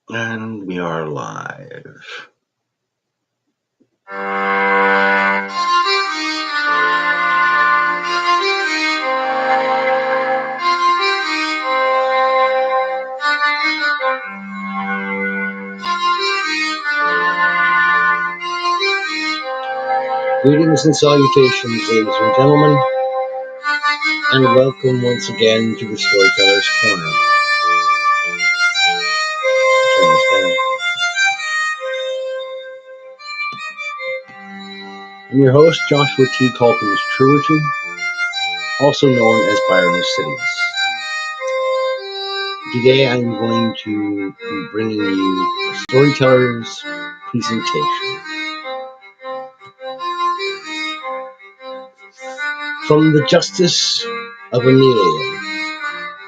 And we are live. Greetings and salutations, ladies and gentlemen, and welcome once again to the Storyteller's Corner. Turn this down. I'm your host, Joshua T. Calkins Trilogy, also known as Byron of Cities. Today I'm going to be bringing you a Storyteller's presentation from the Justice of Amelia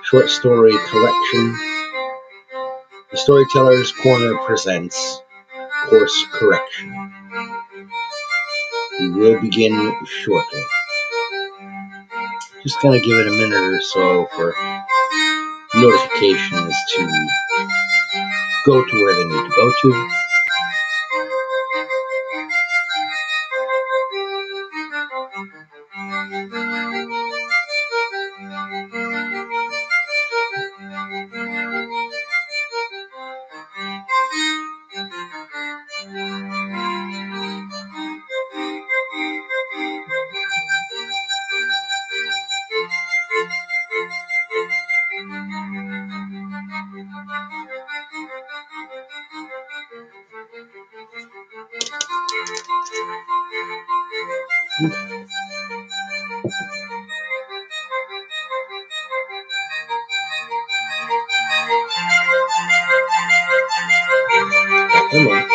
short story collection. The Storyteller's Corner presents Course Correction. We will begin shortly. Just gonna give it a minute or so for notifications to go to where they need to go to. Come on.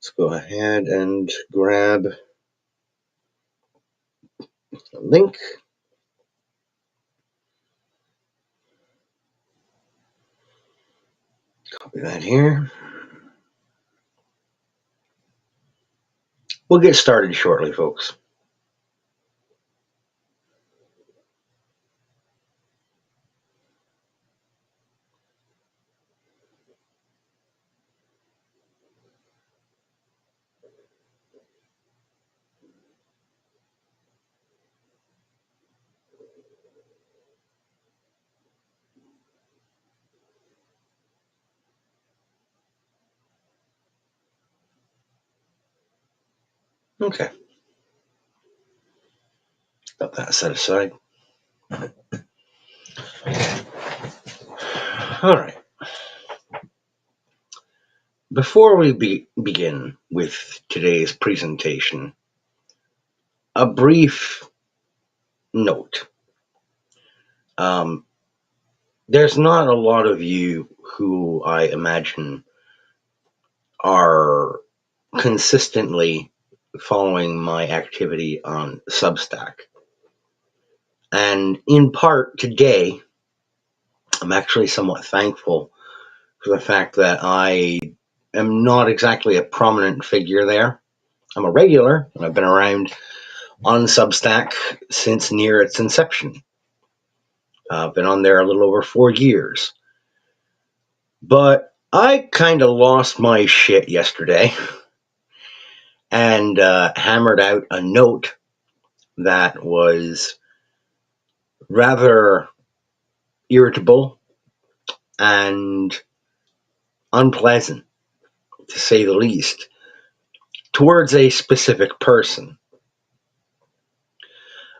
Let's go ahead and grab the link. Copy that here. We'll get started shortly, folks. Okay. Got that set aside. All right. Before we begin with today's presentation, a brief note. There's not a lot of you who I imagine are consistently following my activity on Substack. And in part today, I'm actually somewhat thankful for the fact that I am not exactly a prominent figure there. I'm a regular, and I've been around on Substack since near its inception. I've been on there a little over 4 years. But I kind of lost my shit yesterday and hammered out a note that was rather irritable and unpleasant, to say the least, towards a specific person.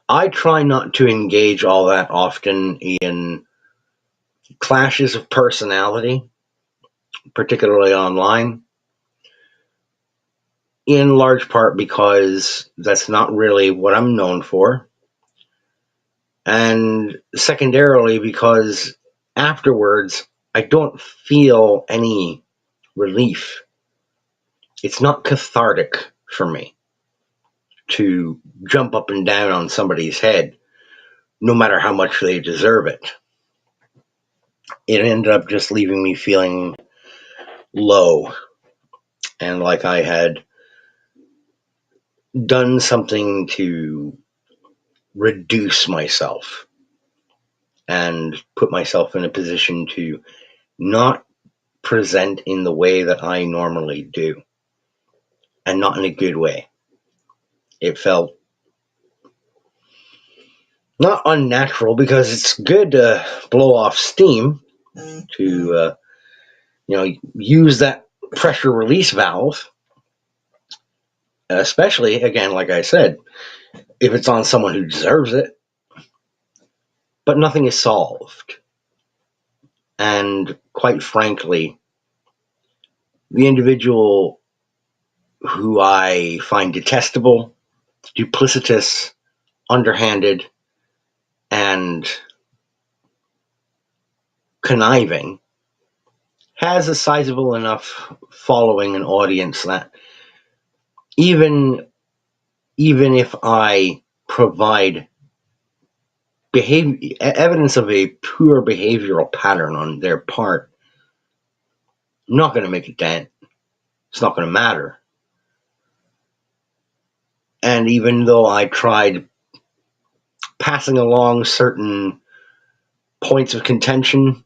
I try not to engage all that often in clashes of personality, particularly online, in large part because that's not really what I'm known for, and secondarily because afterwards I don't feel any relief. It's not cathartic for me to jump up and down on somebody's head, no matter how much they deserve it. It ended up just leaving me feeling low and like I had done something to reduce myself and put myself in a position to not present in the way that I normally do, and not in a good way. It felt not unnatural because it's good to blow off steam, to use that pressure release valve, especially again, like I said, if it's on someone who deserves it. But nothing is solved, and quite frankly, the individual who I find detestable, duplicitous, underhanded, and conniving has a sizable enough following and audience that even if I provide evidence of a poor behavioral pattern on their part, I'm not going to make a dent. It's not going to matter. And even though I tried passing along certain points of contention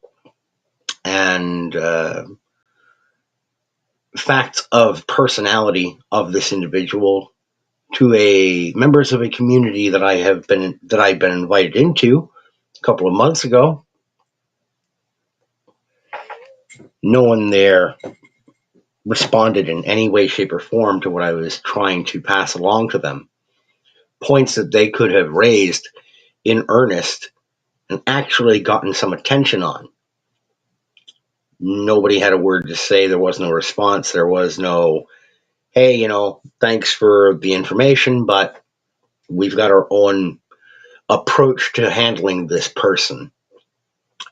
and facts of personality of this individual to a members of a community that I've been invited into a couple of months ago, no one there responded in any way, shape, or form to what I was trying to pass along to them. Points that they could have raised in earnest and actually gotten some attention on. Nobody had a word to say. There was no response. There was no, hey, thanks for the information, but we've got our own approach to handling this person.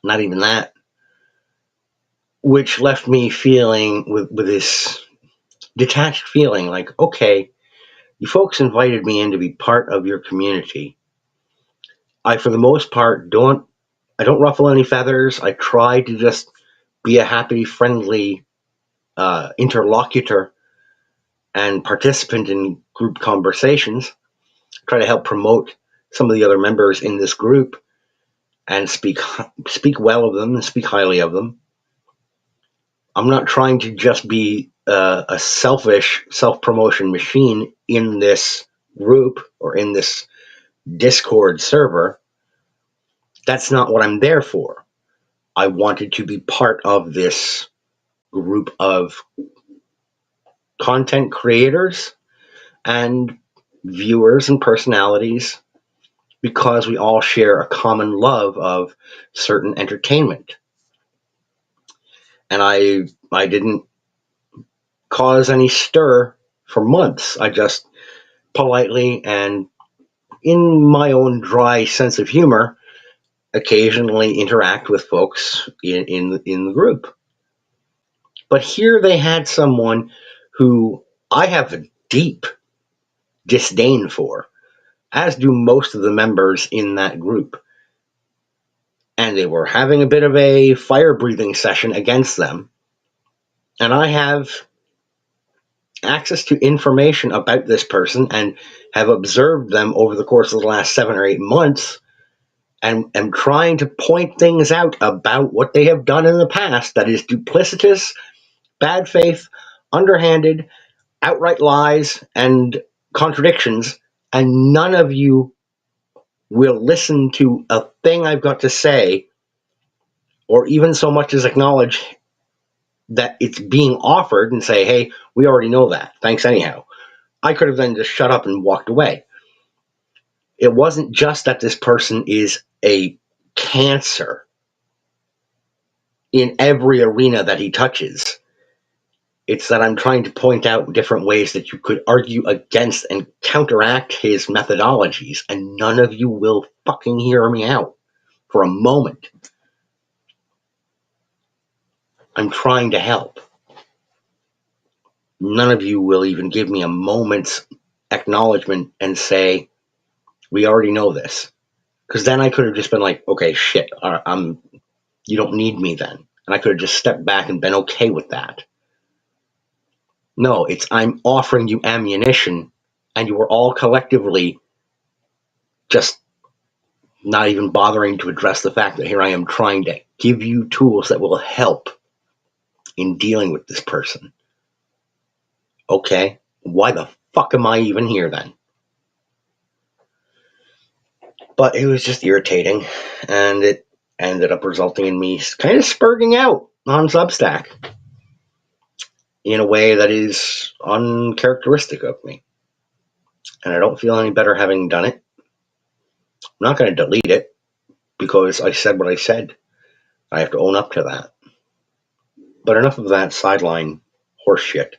Not even that. Which left me feeling with this detached feeling like, okay, you folks invited me in to be part of your community. I, for the most part, don't ruffle any feathers. I try to just be a happy, friendly interlocutor and participant in group conversations. Try to help promote some of the other members in this group and speak well of them and speak highly of them. I'm not trying to just be a selfish self-promotion machine in this group or in this Discord server. That's not what I'm there for. I wanted to be part of this group of content creators and viewers and personalities because we all share a common love of certain entertainment. And I didn't cause any stir for months. I just politely and in my own dry sense of humor occasionally interact with folks in the group. But here they had someone who I have a deep disdain for, as do most of the members in that group. And they were having a bit of a fire breathing session against them. And I have access to information about this person and have observed them over the course of the last 7 or 8 months and am trying to point things out about what they have done in the past that is duplicitous, bad faith, underhanded, outright lies, and contradictions, and none of you will listen to a thing I've got to say or even so much as acknowledge that it's being offered and say, hey, we already know that. Thanks anyhow. I could have then just shut up and walked away. It wasn't just that this person is a cancer in every arena that he touches. It's that I'm trying to point out different ways that you could argue against and counteract his methodologies, and none of you will fucking hear me out for a moment. I'm trying to help. None of you will even give me a moment's acknowledgement and say, we already know this. Because then I could have just been like, okay, shit, you don't need me then. And I could have just stepped back and been okay with that. No, it's I'm offering you ammunition, and you were all collectively just not even bothering to address the fact that here I am trying to give you tools that will help in dealing with this person. Okay, why the fuck am I even here then? But it was just irritating, and it ended up resulting in me kind of spurging out on Substack in a way that is uncharacteristic of me. And I don't feel any better having done it. I'm not going to delete it because I said what I said. I have to own up to that. But enough of that sideline horseshit.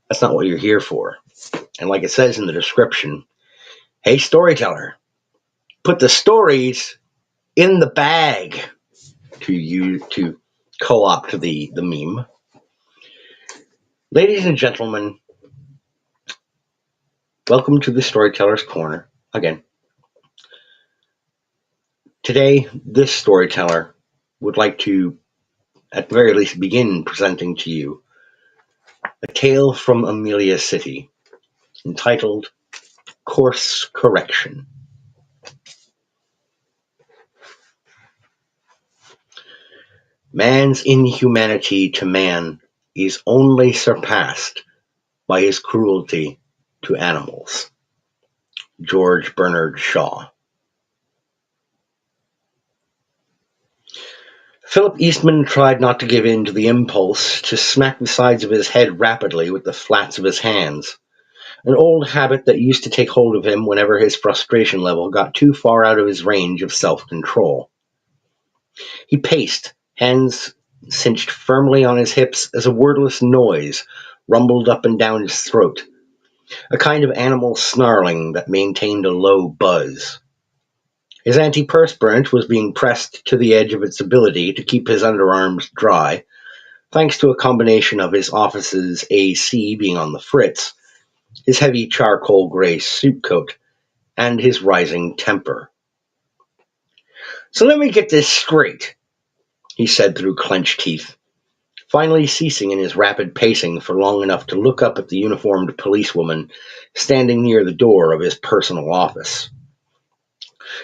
That's not what you're here for. And like it says in the description, hey, storyteller, put the stories in the bag, to co-opt the meme. Ladies and gentlemen, welcome to the Storyteller's Corner again. Today, this storyteller would like to, at the very least, begin presenting to you a tale from Amelia City entitled Course Correction. Man's inhumanity to man is only surpassed by his cruelty to animals. George Bernard Shaw. Philip Eastman tried not to give in to the impulse to smack the sides of his head rapidly with the flats of his hands, an old habit that used to take hold of him whenever his frustration level got too far out of his range of self-control. He paced, hands cinched firmly on his hips as a wordless noise rumbled up and down his throat, a kind of animal snarling that maintained a low buzz. His antiperspirant was being pressed to the edge of its ability to keep his underarms dry, thanks to a combination of his office's AC being on the fritz, his heavy charcoal gray suit coat, and his rising temper. So let me get this straight, he said through clenched teeth, finally ceasing in his rapid pacing for long enough to look up at the uniformed policewoman standing near the door of his personal office.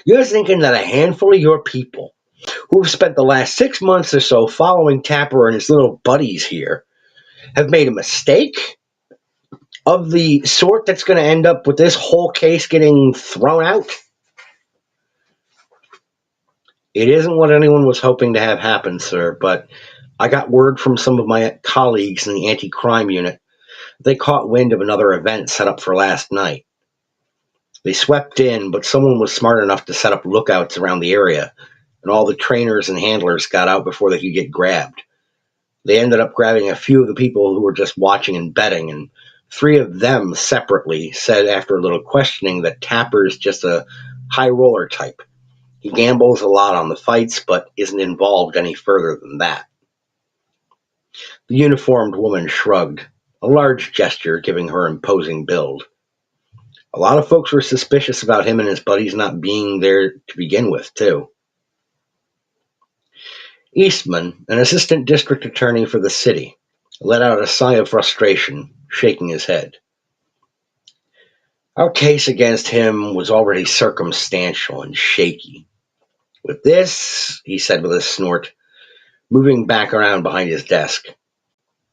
You're thinking that a handful of your people, who have spent the last 6 months or so following Tapper and his little buddies here, have made a mistake of the sort that's going to end up with this whole case getting thrown out? It isn't what anyone was hoping to have happen, sir, but I got word from some of my colleagues in the anti-crime unit. They caught wind of another event set up for last night. They swept in, but someone was smart enough to set up lookouts around the area, and all the trainers and handlers got out before they could get grabbed. They ended up grabbing a few of the people who were just watching and betting, and 3 of them separately said after a little questioning that Tapper's just a high roller type. He gambles a lot on the fights, but isn't involved any further than that. The uniformed woman shrugged, a large gesture giving her imposing build. A lot of folks were suspicious about him and his buddies not being there to begin with, too. Eastman, an assistant district attorney for the city, let out a sigh of frustration, shaking his head. Our case against him was already circumstantial and shaky. With this, he said with a snort, moving back around behind his desk.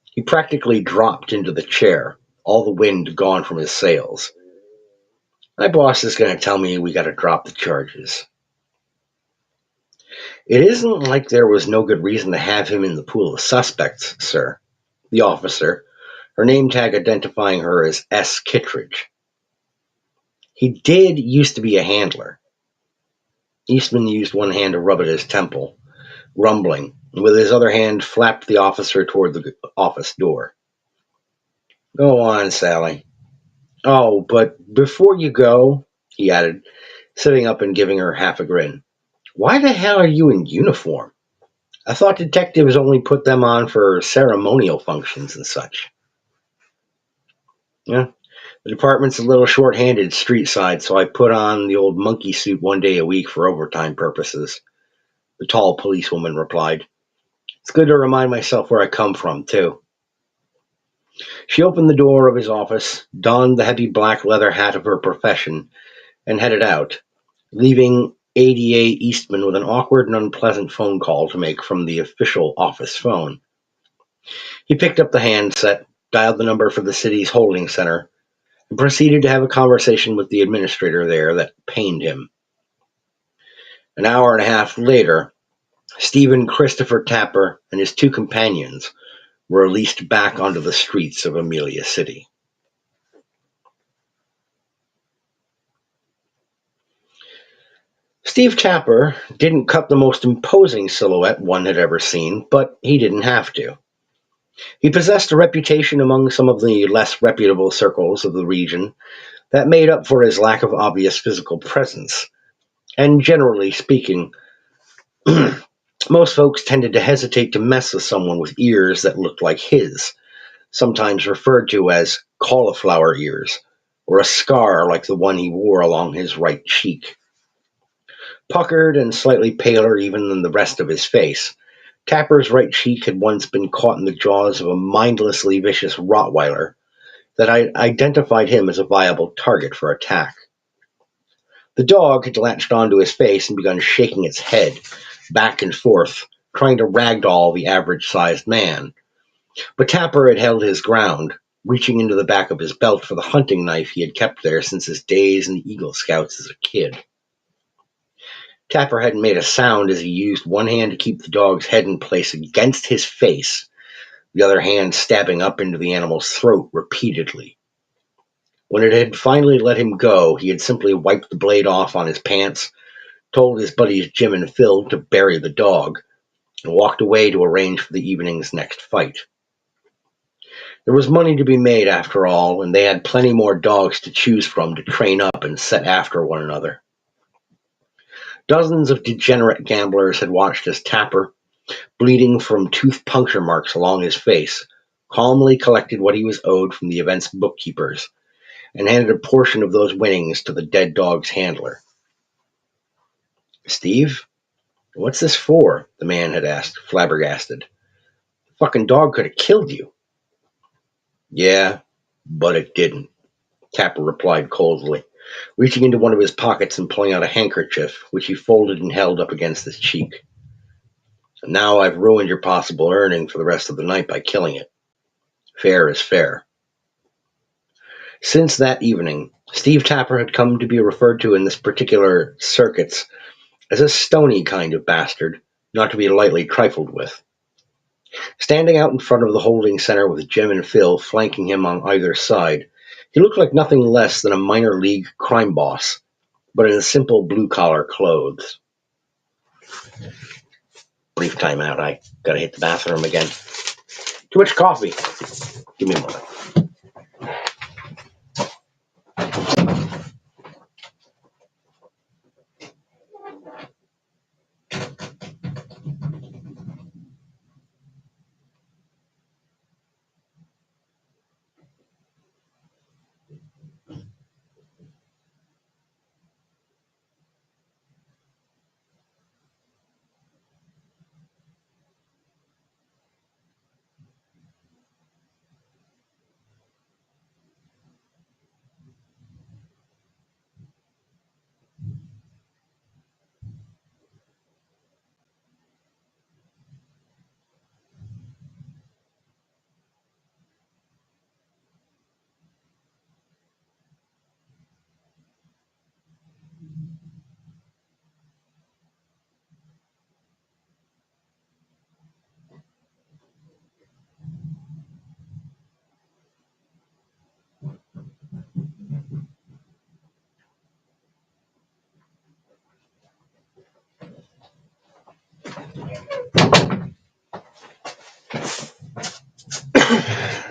He practically dropped into the chair, all the wind gone from his sails. My boss is going to tell me we got to drop the charges. It isn't like there was no good reason to have him in the pool of suspects, sir. The officer, her name tag identifying her as S. Kittredge. He did used to be a handler. Eastman used one hand to rub at his temple, grumbling, and with his other hand flapped the officer toward the office door. Go on, Sally. Oh, but before you go, he added, sitting up and giving her half a grin, why the hell are you in uniform? I thought detectives only put them on for ceremonial functions and such. Yeah, the department's a little short-handed street side, so I put on the old monkey suit one day a week for overtime purposes, the tall policewoman replied. It's good to remind myself where I come from, too. She opened the door of his office, donned the heavy black leather hat of her profession, and headed out, leaving ADA Eastman with an awkward and unpleasant phone call to make from the official office phone. He picked up the handset, dialed the number for the city's holding center, and proceeded to have a conversation with the administrator there that pained him. An hour and a half later, Stephen Christopher Tapper and his two companions were released back onto the streets of Amelia City. Steve Tapper didn't cut the most imposing silhouette one had ever seen, but he didn't have to. He possessed a reputation among some of the less reputable circles of the region that made up for his lack of obvious physical presence, and generally speaking, most folks tended to hesitate to mess with someone with ears that looked like his, sometimes referred to as cauliflower ears, or a scar like the one he wore along his right cheek. Puckered and slightly paler even than the rest of his face, Tapper's right cheek had once been caught in the jaws of a mindlessly vicious Rottweiler that identified him as a viable target for attack. The dog had latched onto his face and begun shaking its head back and forth, trying to ragdoll the average-sized man. But Tapper had held his ground, reaching into the back of his belt for the hunting knife he had kept there since his days in the Eagle Scouts as a kid. Tapper hadn't made a sound as he used one hand to keep the dog's head in place against his face, the other hand stabbing up into the animal's throat repeatedly. When it had finally let him go, he had simply wiped the blade off on his pants, told his buddies Jim and Phil to bury the dog, and walked away to arrange for the evening's next fight. There was money to be made after all, and they had plenty more dogs to choose from to train up and set after one another. Dozens of degenerate gamblers had watched as Tapper, bleeding from tooth puncture marks along his face, calmly collected what he was owed from the event's bookkeepers and handed a portion of those winnings to the dead dog's handler. Steve, what's this for? The man had asked, flabbergasted. The fucking dog could have killed you. Yeah, but it didn't, Tapper replied coldly, reaching into one of his pockets and pulling out a handkerchief, which he folded and held up against his cheek. And now I've ruined your possible earning for the rest of the night by killing it. Fair is fair. Since that evening, Steve Tapper had come to be referred to in this particular circuits as a stony kind of bastard, not to be lightly trifled with. Standing out in front of the holding center with Jim and Phil flanking him on either side, he looked like nothing less than a minor league crime boss, but in simple blue-collar clothes. Brief timeout. I gotta hit the bathroom again. Too much coffee. Give me a moment.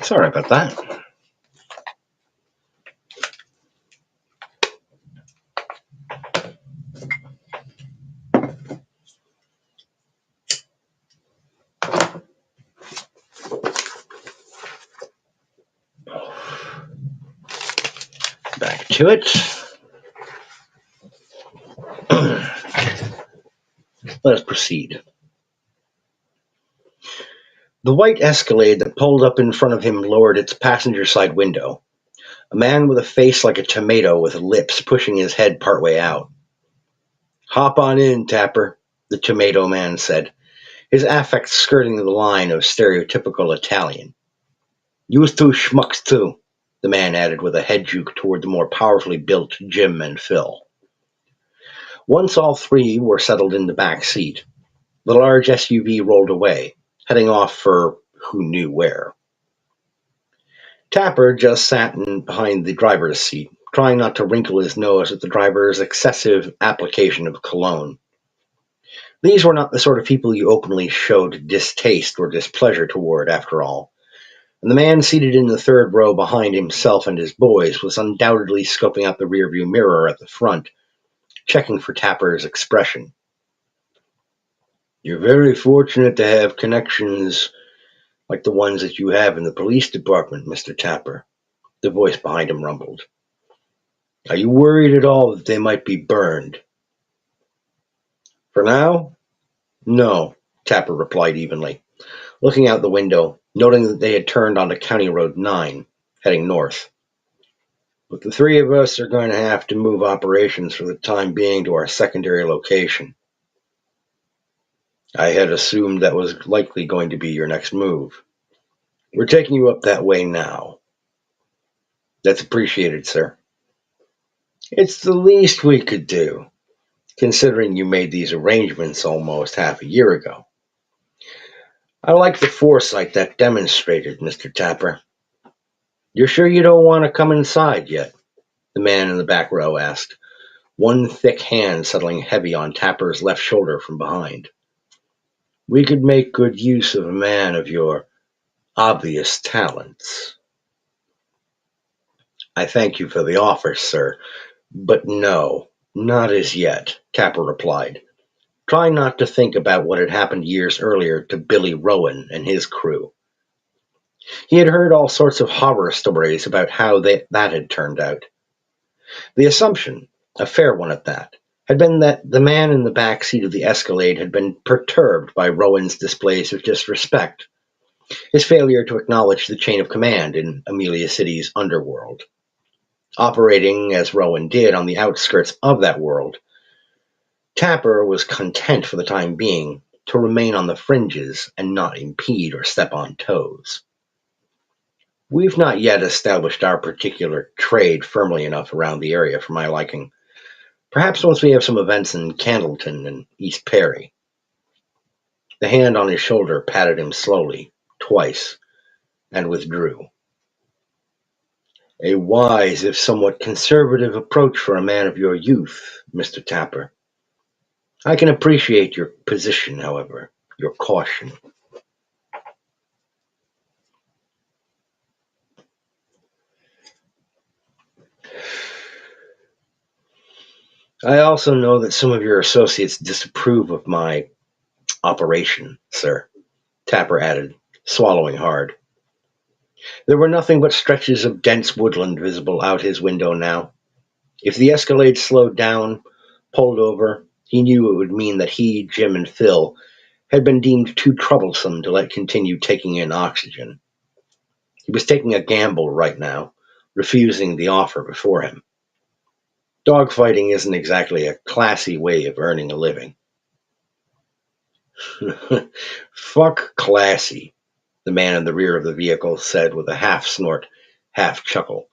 Sorry about that. Back to it. Let us proceed. The white Escalade that pulled up in front of him lowered its passenger side window. A man with a face like a tomato with lips pushing his head partway out. Hop on in, Tapper, the tomato man said, his affect skirting the line of stereotypical Italian. You two schmucks too, the man added with a head juke toward the more powerfully built Jim and Phil. Once all three were settled in the back seat, the large SUV rolled away, heading off for who knew where. Tapper just sat behind the driver's seat, trying not to wrinkle his nose at the driver's excessive application of cologne. These were not the sort of people you openly showed distaste or displeasure toward, after all, and the man seated in the third row behind himself and his boys was undoubtedly scoping out the rearview mirror at the front, checking for Tapper's expression. You're very fortunate to have connections like the ones that you have in the police department, Mr. Tapper, the voice behind him rumbled. Are you worried at all that they might be burned? For now, no, Tapper replied evenly, looking out the window, noting that they had turned onto County Road 9, heading north. But the three of us are going to have to move operations for the time being to our secondary location. I had assumed that was likely going to be your next move. We're taking you up that way now. That's appreciated, sir. It's the least we could do, considering you made these arrangements almost half a year ago. I like the foresight that demonstrated, Mr. Tapper. You're sure you don't want to come inside yet? The man in the back row asked, one thick hand settling heavy on Tapper's left shoulder from behind. We could make good use of a man of your obvious talents. I thank you for the offer, sir, but no, not as yet, Tapper replied, trying not to think about what had happened years earlier to Billy Rowan and his crew. He had heard all sorts of horror stories about how that had turned out. The assumption, a fair one at that, had been that the man in the back seat of the Escalade had been perturbed by Rowan's displays of disrespect, his failure to acknowledge the chain of command in Amelia City's underworld. Operating, as Rowan did, on the outskirts of that world, Tapper was content for the time being to remain on the fringes and not impede or step on toes. We've not yet established our particular trade firmly enough around the area for my liking. Perhaps once we have some events in Candleton and East Perry. The hand on his shoulder patted him slowly, twice, and withdrew. A wise, if somewhat conservative approach for a man of your youth, Mr. Tapper. I can appreciate your position, however, your caution. I also know that some of your associates disapprove of my operation, sir, Tapper added, swallowing hard. There were nothing but stretches of dense woodland visible out his window now. If the Escalade slowed down, pulled over, he knew it would mean that he, Jim, and Phil had been deemed too troublesome to let continue taking in oxygen. He was taking a gamble right now, refusing the offer before him. Dogfighting isn't exactly a classy way of earning a living. Fuck classy, the man in the rear of the vehicle said with a half snort, half chuckle.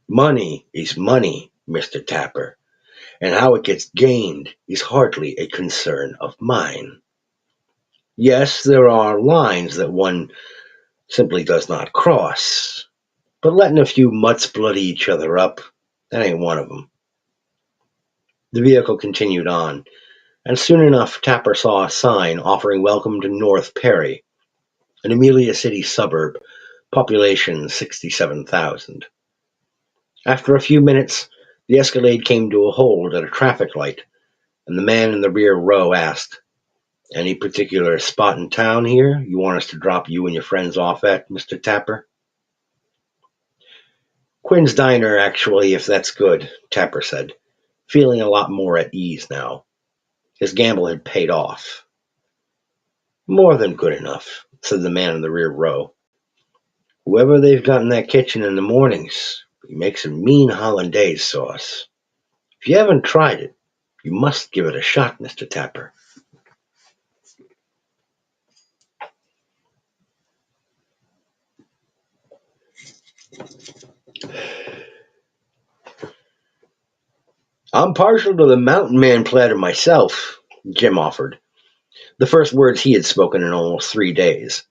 Money is money, Mr. Tapper, and how it gets gained is hardly a concern of mine. Yes, there are lines that one simply does not cross, but letting a few mutts bloody each other up, that ain't one of them. The vehicle continued on, and soon enough Tapper saw a sign offering welcome to North Perry, an Amelia City suburb, population 67,000. After a few minutes, the Escalade came to a halt at a traffic light, and the man in the rear row asked, "Any particular spot in town here you want us to drop you and your friends off at, Mr. Tapper?" "Quinn's Diner, actually, if that's good," Tapper said, feeling a lot more at ease now. His gamble had paid off. "More than good enough," said the man in the rear row. "Whoever they've got in that kitchen in the mornings, he makes a mean hollandaise sauce. If you haven't tried it, you must give it a shot, Mr. Tapper." "I'm partial to the mountain man platter myself," Jim offered, the first words he had spoken in almost 3 days.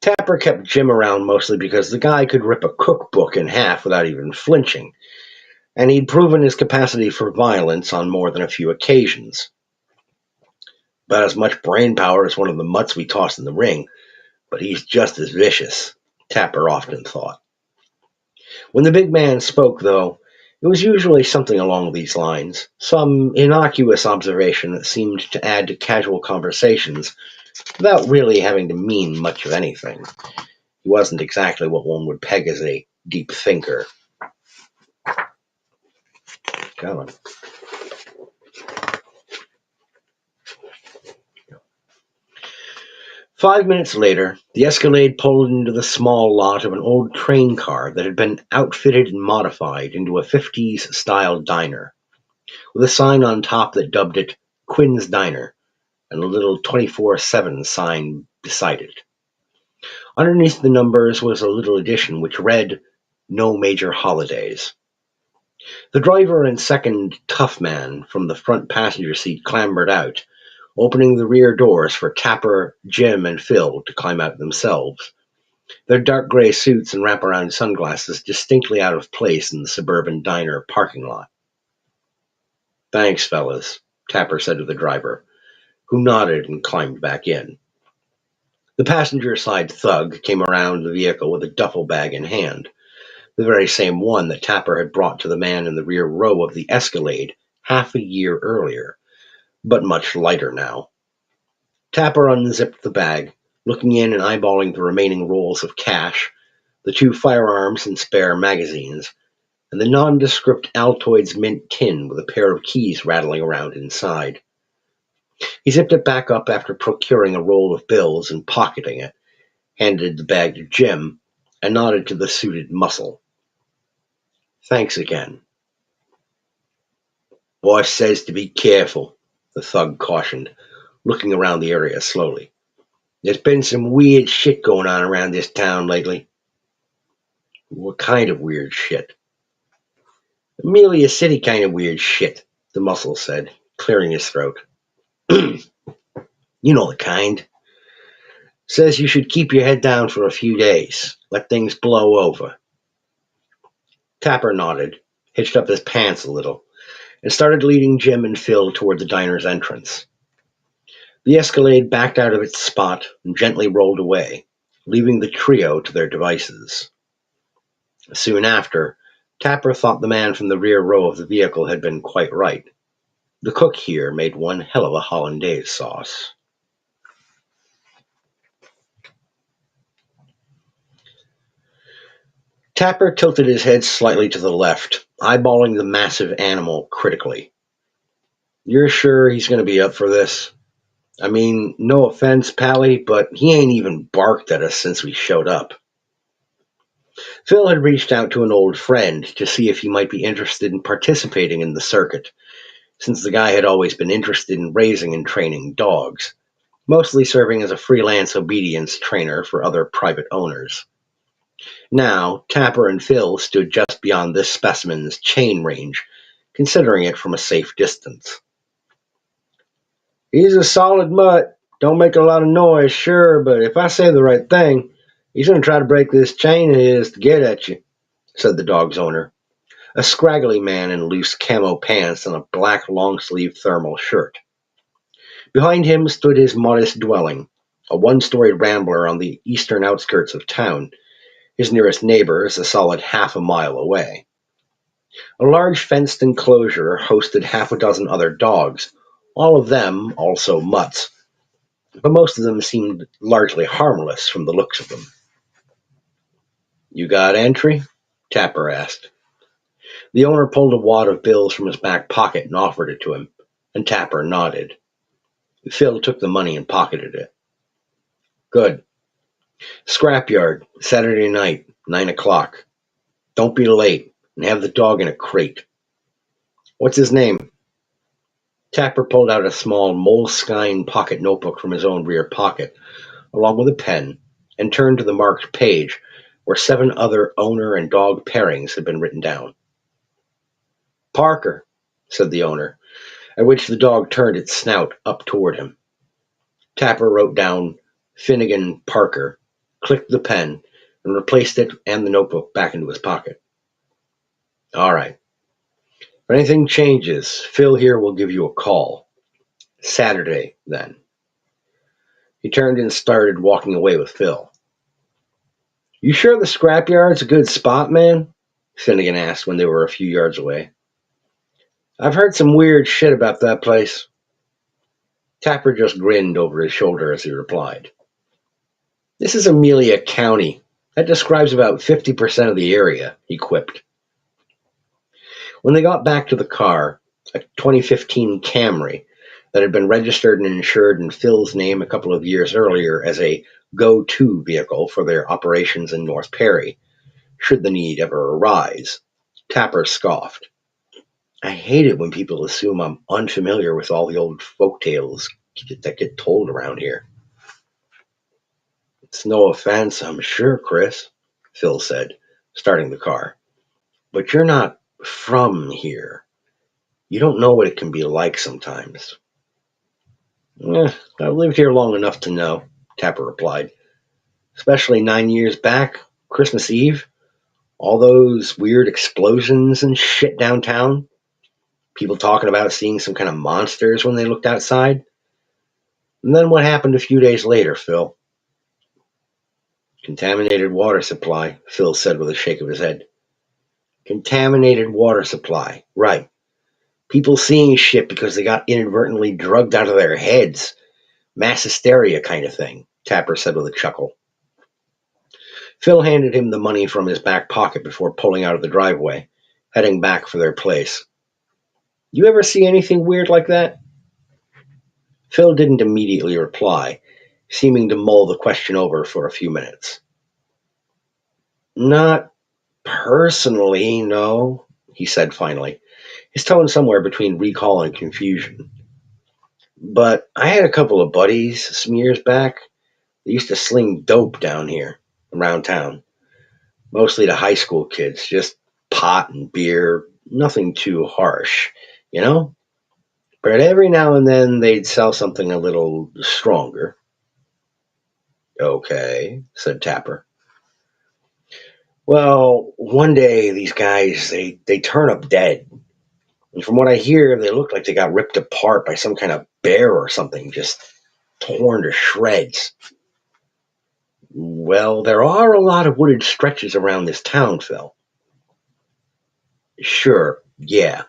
Tapper kept Jim around mostly because the guy could rip a cookbook in half without even flinching, and he'd proven his capacity for violence on more than a few occasions. About as much brain power as one of the mutts we tossed in the ring, but he's just as vicious, Tapper often thought. When the big man spoke, though, it was usually something along these lines, some innocuous observation that seemed to add to casual conversations without really having to mean much of anything. He wasn't exactly what one would peg as a deep thinker. Come on. 5 minutes later, the Escalade pulled into the small lot of an old train car that had been outfitted and modified into a 50s-style diner, with a sign on top that dubbed it Quinn's Diner, and a little 24/7 sign beside it. Underneath the numbers was a little addition which read, "No major holidays." The driver and second tough man from the front passenger seat clambered out, opening the rear doors for Tapper, Jim, and Phil to climb out themselves, their dark gray suits and wraparound sunglasses distinctly out of place in the suburban diner parking lot. "Thanks, fellas," Tapper said to the driver, who nodded and climbed back in. The passenger side thug came around the vehicle with a duffel bag in hand, the very same one that Tapper had brought to the man in the rear row of the Escalade half a year earlier, but much lighter now. Tapper unzipped the bag, looking in and eyeballing the remaining rolls of cash, the 2 firearms and spare magazines, and the nondescript Altoids mint tin with a pair of keys rattling around inside. He zipped it back up after procuring a roll of bills and pocketing it, handed the bag to Jim, and nodded to the suited muscle. "Thanks again." "Boss says to be careful," the thug cautioned, looking around the area slowly. "There's been some weird shit going on around this town lately." "What kind of weird shit?" "Amelia City kind of weird shit," the muscle said, clearing his throat. "You know the kind. Says you should keep your head down for a few days. Let things blow over." Tapper nodded, hitched up his pants a little, and started leading Jim and Phil toward the diner's entrance. The Escalade backed out of its spot and gently rolled away, leaving the trio to their devices. Soon after, Tapper thought the man from the rear row of the vehicle had been quite right. The cook here made one hell of a hollandaise sauce. Tapper tilted his head slightly to the left, eyeballing the massive animal critically. "You're sure he's going to be up for this? I mean, no offense, Pally, but he ain't even barked at us since we showed up." Phil had reached out to an old friend to see if he might be interested in participating in the circuit, since the guy had always been interested in raising and training dogs, mostly serving as a freelance obedience trainer for other private owners. Now, Tapper and Phil stood just beyond this specimen's chain range, considering it from a safe distance. "He's a solid mutt. Don't make a lot of noise, sure, but if I say the right thing, he's going to try to break this chain of his to get at you," said the dog's owner, a scraggly man in loose camo pants and a black long-sleeved thermal shirt. Behind him stood his modest dwelling, a one-story rambler on the eastern outskirts of town. His nearest neighbor is a solid half a mile away. A large fenced enclosure hosted half a dozen other dogs, all of them also mutts, but most of them seemed largely harmless from the looks of them. "You got entry?" Tapper asked. The owner pulled a wad of bills from his back pocket and offered it to him, and Tapper nodded. Phil took the money and pocketed it. "Good. Scrapyard, Saturday night, 9 o'clock. Don't be late, and have the dog in a crate." "What's his name?" Tapper pulled out a small moleskine pocket notebook from his own rear pocket, along with a pen, and turned to the marked page where 7 other owner and dog pairings had been written down. "Parker," said the owner, at which the dog turned its snout up toward him. Tapper wrote down Finnegan Parker, clicked the pen, and replaced it and the notebook back into his pocket. "All right. If anything changes, Phil here will give you a call. Saturday, then." He turned and started walking away with Phil. "You sure the scrapyard's a good spot, man?" Finnegan asked when they were a few yards away. "I've heard some weird shit about that place." Tapper just grinned over his shoulder as he replied. "This is Amelia County. That describes about 50% of the area," he quipped. When they got back to the car, a 2015 Camry that had been registered and insured in Phil's name a couple of years earlier as a go-to vehicle for their operations in North Perry, should the need ever arise, Tapper scoffed. "I hate it when people assume I'm unfamiliar with all the old folk tales that get told around here." "It's no offense, I'm sure, Chris," Phil said, starting the car. "But you're not from here. You don't know what it can be like sometimes." "I've lived here long enough to know," Tapper replied. "Especially 9 years back, Christmas Eve. All those weird explosions and shit downtown. People talking about seeing some kind of monsters when they looked outside. And then what happened a few days later, Phil?" "Contaminated water supply," Phil said with a shake of his head. "Contaminated water supply. Right. People seeing shit because they got inadvertently drugged out of their heads. Mass hysteria kind of thing," Tapper said with a chuckle. Phil handed him the money from his back pocket before pulling out of the driveway, heading back for their place. "You ever see anything weird like that?" Phil didn't immediately reply, seeming to mull the question over for a few minutes. "Not personally, no," he said finally, his tone somewhere between recall and confusion. "But I had a couple of buddies some years back. They used to sling dope down here, around town. Mostly to high school kids, just pot and beer, nothing too harsh, you know? But every now and then they'd sell something a little stronger." "Okay," said Tapper. "Well, one day these guys, they turn up dead. And from what I hear, they look like they got ripped apart by some kind of bear or something, just torn to shreds." "Well, there are a lot of wooded stretches around this town, Phil." "Sure, yeah.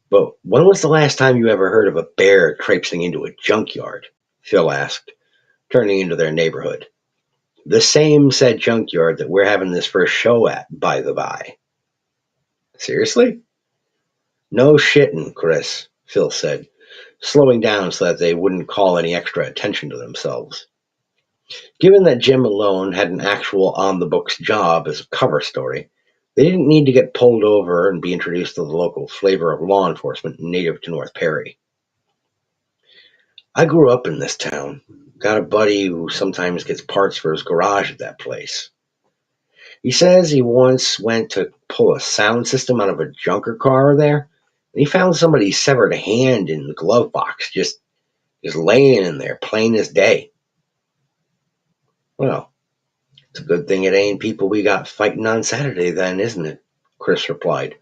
But when was the last time you ever heard of a bear traipsing into a junkyard?" Phil asked, turning into their neighborhood. "The same said junkyard that we're having this first show at, by the by." "Seriously?" "No shitting, Chris," Phil said, slowing down so that they wouldn't call any extra attention to themselves. Given that Jim Malone had an actual on-the-books job as a cover story, they didn't need to get pulled over and be introduced to the local flavor of law enforcement native to North Perry. "I grew up in this town. Got a buddy who sometimes gets parts for his garage at that place. He says he once went to pull a sound system out of a junker car there, and he found somebody's severed hand in the glove box, just laying in there, plain as day." "Well, it's a good thing it ain't people we got fighting on Saturday then, isn't it?" Chris replied,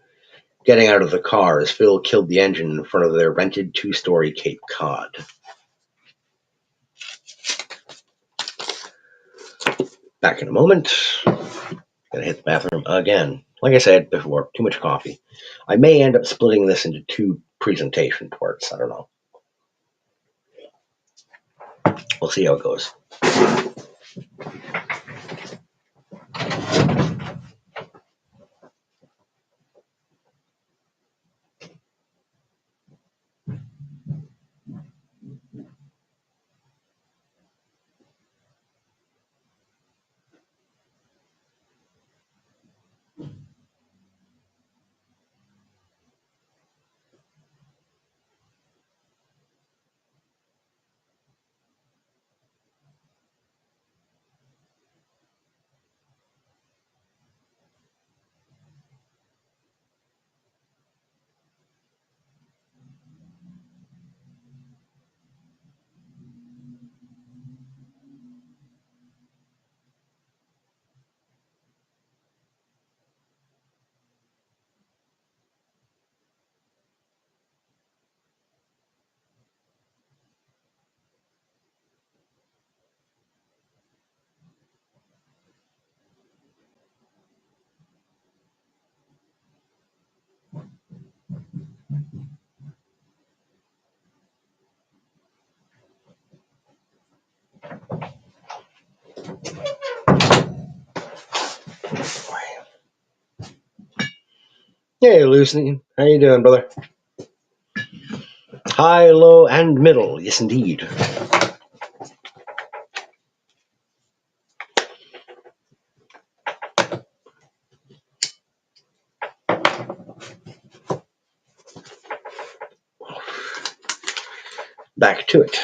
getting out of the car as Phil killed the engine in front of their rented two-story Cape Cod. Back in a moment. Gonna hit the bathroom again. Like I said before, too much coffee. I may end up splitting this into two presentation parts. I don't know. We'll see how it goes. Hey, Lucy. How you doing, brother? High, low, and middle. Yes, indeed. Back to it.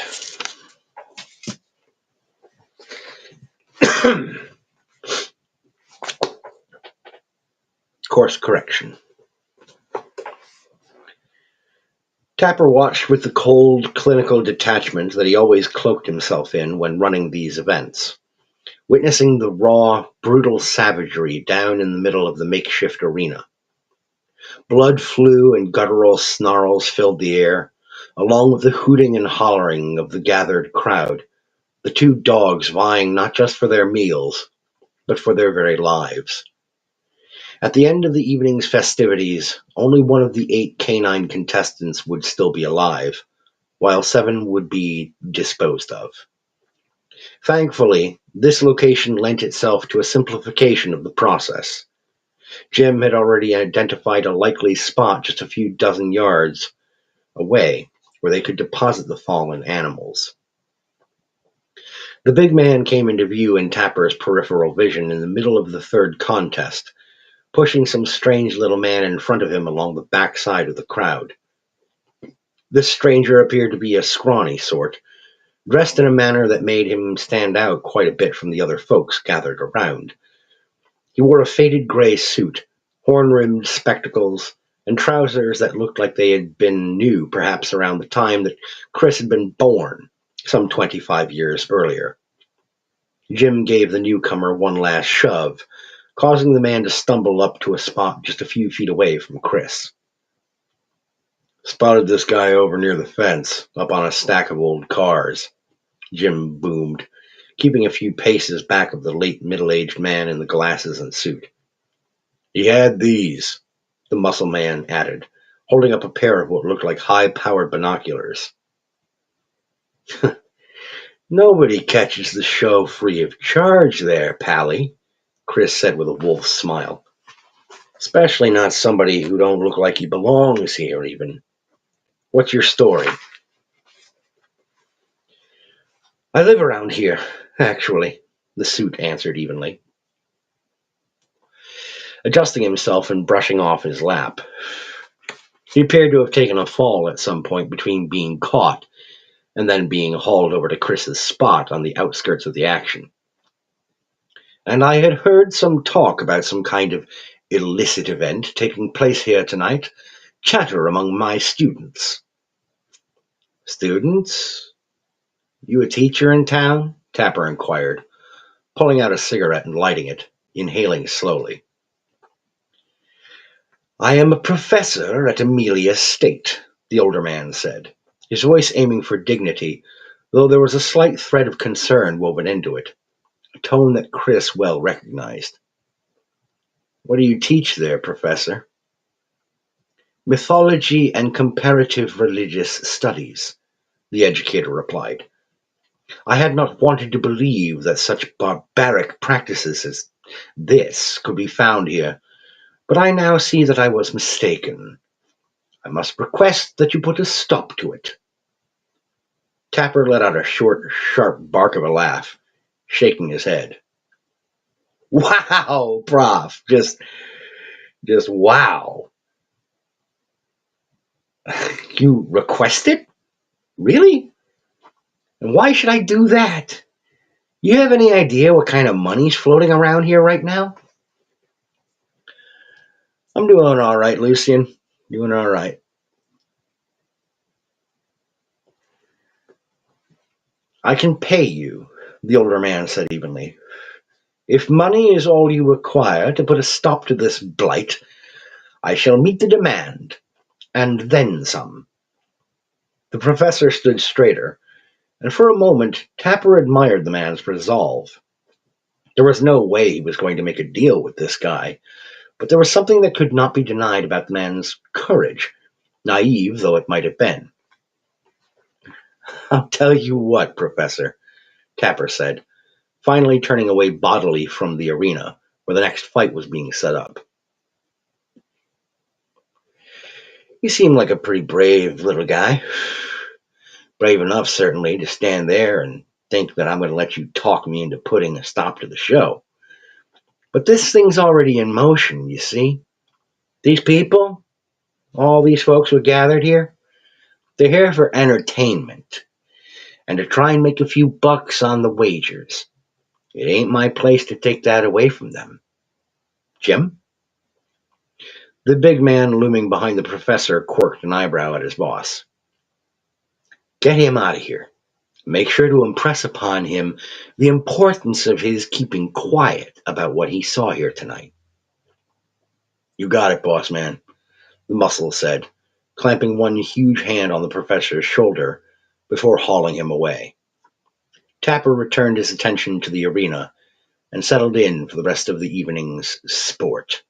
Course correction. Tapper watched with the cold, clinical detachment that he always cloaked himself in when running these events, witnessing the raw, brutal savagery down in the middle of the makeshift arena. Blood flew and guttural snarls filled the air, along with the hooting and hollering of the gathered crowd, the two dogs vying not just for their meals, but for their very lives. At the end of the evening's festivities, only one of the 8 canine contestants would still be alive, while 7 would be disposed of. Thankfully, this location lent itself to a simplification of the process. Jim had already identified a likely spot just a few dozen yards away where they could deposit the fallen animals. The big man came into view in Tapper's peripheral vision in the middle of the third contest, pushing some strange little man in front of him along the back side of the crowd. This stranger appeared to be a scrawny sort, dressed in a manner that made him stand out quite a bit from the other folks gathered around. He wore a faded gray suit, horn-rimmed spectacles, and trousers that looked like they had been new perhaps around the time that Chris had been born, some 25 years earlier. Jim gave the newcomer one last shove, causing the man to stumble up to a spot just a few feet away from Chris. "Spotted this guy over near the fence, up on a stack of old cars," Jim boomed, keeping a few paces back of the late middle-aged man in the glasses and suit. "He had these," the muscle man added, holding up a pair of what looked like high-powered binoculars. "Nobody catches the show free of charge there, Pally," Chris said with a wolf's smile. "Especially not somebody who don't look like he belongs here, even. What's your story?" "I live around here, actually," the suit answered evenly, adjusting himself and brushing off his lap. He appeared to have taken a fall at some point between being caught and then being hauled over to Chris's spot on the outskirts of the action. "And I had heard some talk about some kind of illicit event taking place here tonight. Chatter among my students." "Students? You a teacher in town?" Tapper inquired, pulling out a cigarette and lighting it, inhaling slowly. I am a professor at Amelia State, the older man said, his voice aiming for dignity, though there was a slight thread of concern woven into it, a tone that Chris well recognized. What do you teach there, Professor? Mythology and comparative religious studies, the educator replied. I had not wanted to believe that such barbaric practices as this could be found here, but I now see that I was mistaken. I must request that you put a stop to it. Tapper let out a short, sharp bark of a laugh, shaking his head. Wow, Prof. Just wow. You request it? Really? And why should I do that? You have any idea what kind of money's floating around here right now? I'm doing all right, Lucian. Doing all right. I can pay you, the older man said evenly. If money is all you require to put a stop to this blight, I shall meet the demand, and then some. The professor stood straighter, and for a moment Tapper admired the man's resolve. There was no way he was going to make a deal with this guy, but there was something that could not be denied about the man's courage, naive though it might have been. I'll tell you what, Professor, Tapper said, finally turning away bodily from the arena where the next fight was being set up. You seem like a pretty brave little guy. Brave enough, certainly, to stand there and think that I'm going to let you talk me into putting a stop to the show. But this thing's already in motion, you see. These people, all these folks who are gathered here, they're here for entertainment and to try and make a few bucks on the wagers. It ain't my place to take that away from them. Jim? The big man looming behind the professor quirked an eyebrow at his boss. Get him out of here. Make sure to impress upon him the importance of his keeping quiet about what he saw here tonight. You got it, boss man, the muscle said, clamping one huge hand on the professor's shoulder before hauling him away. Tapper returned his attention to the arena and settled in for the rest of the evening's sport.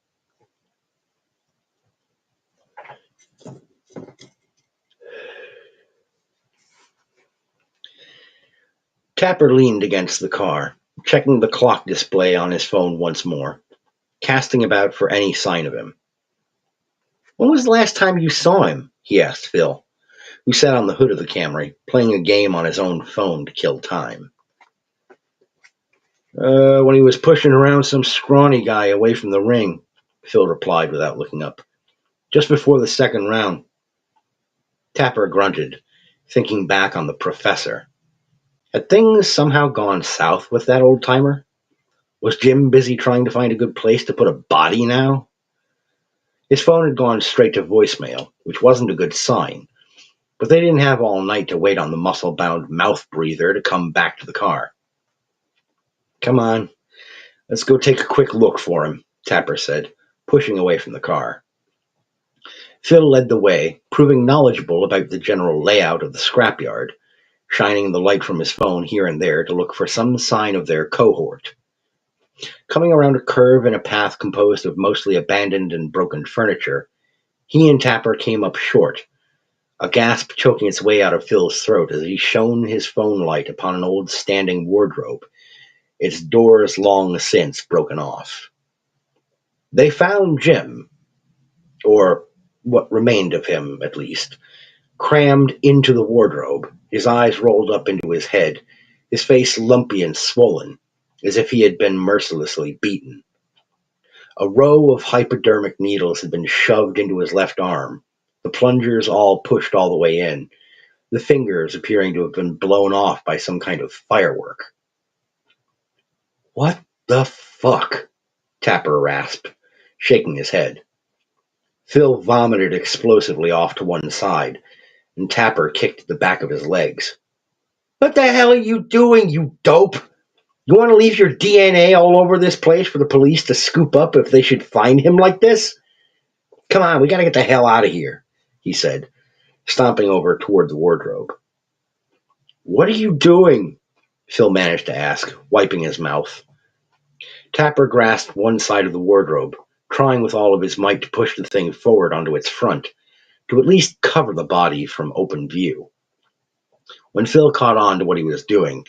Tapper leaned against the car, checking the clock display on his phone once more, casting about for any sign of him. When was the last time you saw him? He asked Phil, who sat on the hood of the Camry, playing a game on his own phone to kill time. When he was pushing around some scrawny guy away from the ring, Phil replied without looking up. Just before the second round. Tapper grunted, thinking back on the professor. Had things somehow gone south with that old-timer? Was Jim busy trying to find a good place to put a body now? His phone had gone straight to voicemail, which wasn't a good sign, but they didn't have all night to wait on the muscle-bound mouth breather to come back to the car. Come on, let's go take a quick look for him, Tapper said, pushing away from the car. Phil led the way, proving knowledgeable about the general layout of the scrapyard, shining the light from his phone here and there to look for some sign of their cohort. Coming around a curve in a path composed of mostly abandoned and broken furniture, he and Tapper came up short, a gasp choking its way out of Phil's throat as he shone his phone light upon an old standing wardrobe, its doors long since broken off. They found Jim, or what remained of him at least, crammed into the wardrobe, his eyes rolled up into his head, his face lumpy and swollen, as if he had been mercilessly beaten. A row of hypodermic needles had been shoved into his left arm, the plungers all pushed all the way in, the fingers appearing to have been blown off by some kind of firework. What the fuck? Tapper rasped, shaking his head. Phil vomited explosively off to one side, and Tapper kicked the back of his legs. What the hell are you doing, you dope? You want to leave your DNA all over this place for the police to scoop up if they should find him like this? Come on, we gotta get the hell out of here, he said, stomping over toward the wardrobe. What are you doing? Phil managed to ask, wiping his mouth. Tapper grasped one side of the wardrobe, trying with all of his might to push the thing forward onto its front, to at least cover the body from open view. When Phil caught on to what he was doing,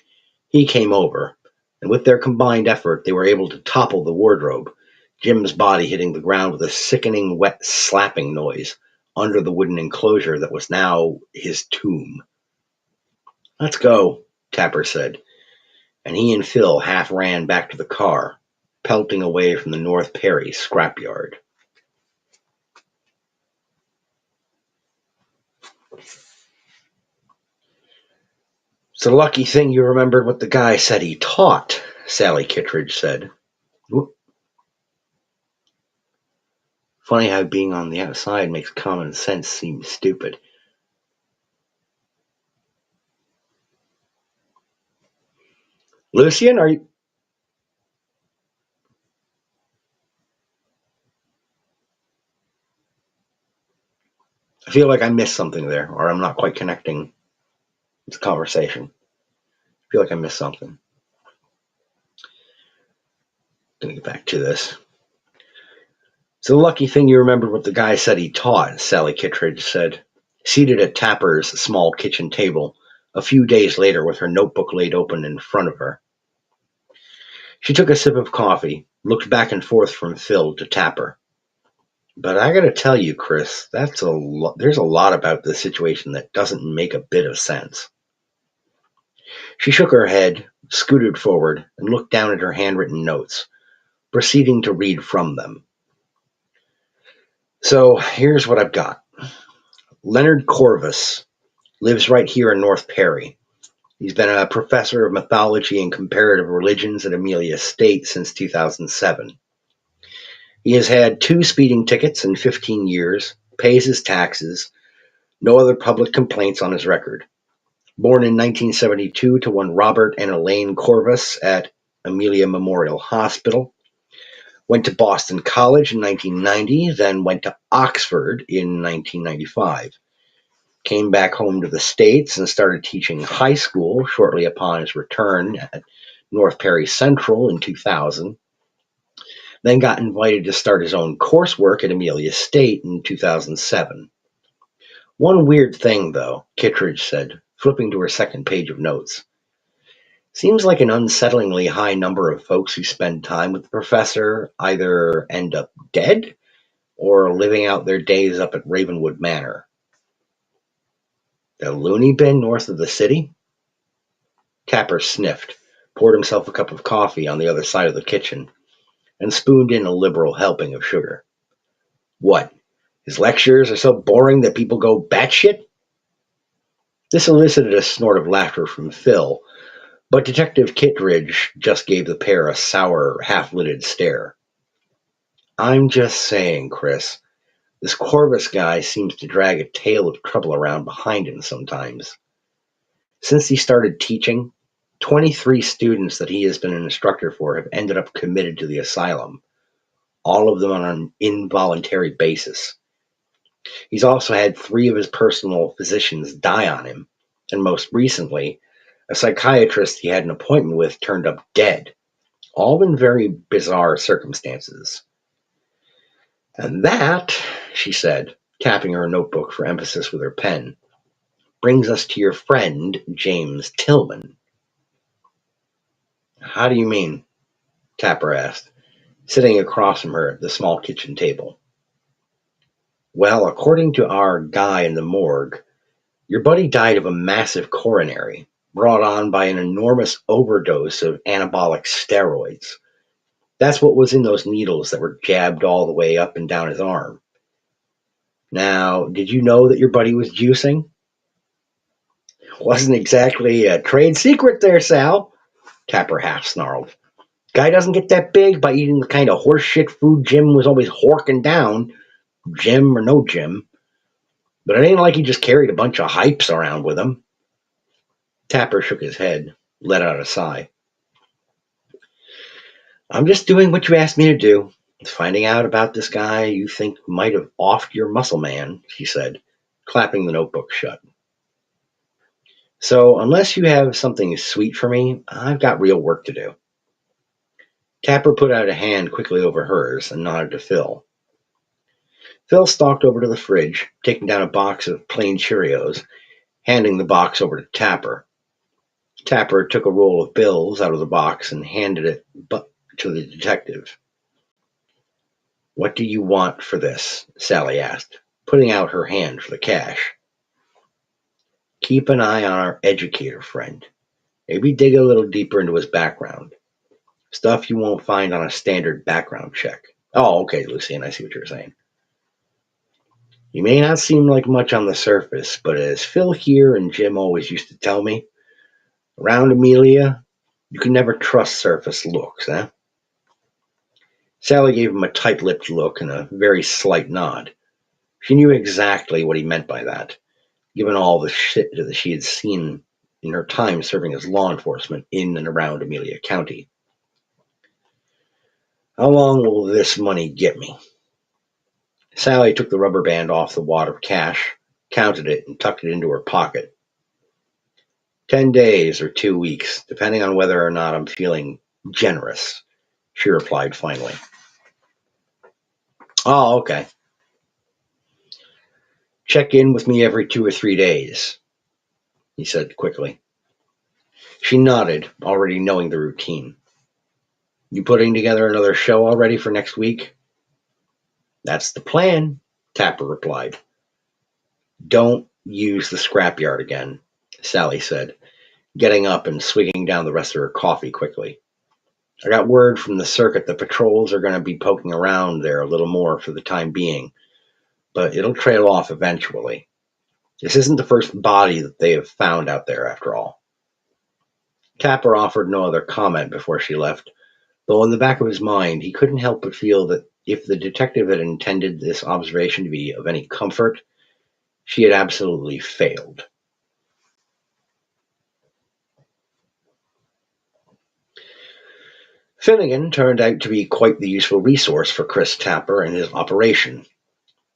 he came over, and with their combined effort, they were able to topple the wardrobe, Jim's body hitting the ground with a sickening, wet slapping noise under the wooden enclosure that was now his tomb. Let's go, Tapper said, and he and Phil half ran back to the car, pelting away from the North Perry scrapyard. It's a lucky thing you remembered what the guy said he taught, Sally Kittredge said. Whoop. Funny how being on the outside makes common sense seem stupid. Lucian, are you... I feel like I missed something there, or I'm not quite connecting the conversation. I feel like I missed something. Gonna get back to this. It's a lucky thing you remembered what the guy said he taught, Sally Kittredge said, seated at Tapper's small kitchen table a few days later with her notebook laid open in front of her. She took a sip of coffee, looked back and forth from Phil to Tapper. But I gotta tell you, Chris, there's a lot about this situation that doesn't make a bit of sense. She shook her head, scooted forward, and looked down at her handwritten notes, proceeding to read from them. So here's what I've got. Leonard Corvus lives right here in North Perry. He's been a professor of mythology and comparative religions at Amelia State since 2007. He has had 2 speeding tickets in 15 years, pays his taxes, no other public complaints on his record. Born in 1972 to one Robert and Elaine Corvus at Amelia Memorial Hospital. Went to Boston College in 1990, then went to Oxford in 1995. Came back home to the States and started teaching high school shortly upon his return at North Perry Central in 2000. Then got invited to start his own coursework at Amelia State in 2007. One weird thing, though, Kittredge said, flipping to her second page of notes. Seems like an unsettlingly high number of folks who spend time with the professor either end up dead or living out their days up at Ravenwood Manor. The loony bin north of the city? Tapper sniffed, poured himself a cup of coffee on the other side of the kitchen, and spooned in a liberal helping of sugar. What? His lectures are so boring that people go batshit? This elicited a snort of laughter from Phil, but Detective Kittredge just gave the pair a sour, half-lidded stare. I'm just saying, Chris, this Corvus guy seems to drag a tale of trouble around behind him sometimes. Since he started teaching, 23 students that he has been an instructor for have ended up committed to the asylum, all of them on an involuntary basis. He's also had 3 of his personal physicians die on him, and most recently, a psychiatrist he had an appointment with turned up dead, all in very bizarre circumstances. And that, she said, tapping her notebook for emphasis with her pen, brings us to your friend, James Tillman. How do you mean? Tapper asked, sitting across from her at the small kitchen table. Well, according to our guy in the morgue, your buddy died of a massive coronary brought on by an enormous overdose of anabolic steroids. That's what was in those needles that were jabbed all the way up and down his arm. Now, did you know that your buddy was juicing? Wasn't exactly a trade secret there, Sal, Tapper half snarled. Guy doesn't get that big by eating the kind of horseshit food Jim was always horking down, Jim or no Jim. But it ain't like he just carried a bunch of hypes around with him. Tapper shook his head, let out a sigh. I'm just doing what you asked me to do, Finding out about this guy you think might have offed your muscle man, she said, clapping the notebook shut. So, unless you have something sweet for me, I've got real work to do. Tapper put out a hand quickly over hers and nodded to Phil. Phil stalked over to the fridge, taking down a box of plain Cheerios, handing the box over to Tapper. Tapper took a roll of bills out of the box and handed it to the detective. What do you want for this? Sally asked, putting out her hand for the cash. Keep an eye on our educator friend. Maybe dig a little deeper into his background. Stuff you won't find on a standard background check. Oh, okay, Lucien, I see what you're saying. He may not seem like much on the surface, but as Phil here and Jim always used to tell me, around Amelia, you can never trust surface looks, eh? Sally gave him a tight-lipped look and a very slight nod. She knew exactly what he meant by that, given all the shit that she had seen in her time serving as law enforcement in and around Amelia County. How long will this money get me? Sally took the rubber band off the wad of cash, counted it, and tucked it into her pocket. 10 days or 2 weeks, depending on whether or not I'm feeling generous, she replied finally. Oh, okay. Check in with me every 2 or 3 days, he said quickly. She nodded, already knowing the routine. You putting together another show already for next week? That's the plan, Tapper replied. Don't use the scrapyard again, Sally said, getting up and swigging down the rest of her coffee quickly. I got word from the circuit that patrols are going to be poking around there a little more for the time being, but it'll trail off eventually. This isn't the first body that they have found out there, after all. Tapper offered no other comment before she left, though in the back of his mind he couldn't help but feel that if the detective had intended this observation to be of any comfort, she had absolutely failed. Finnegan turned out to be quite the useful resource for Chris Tapper and his operation.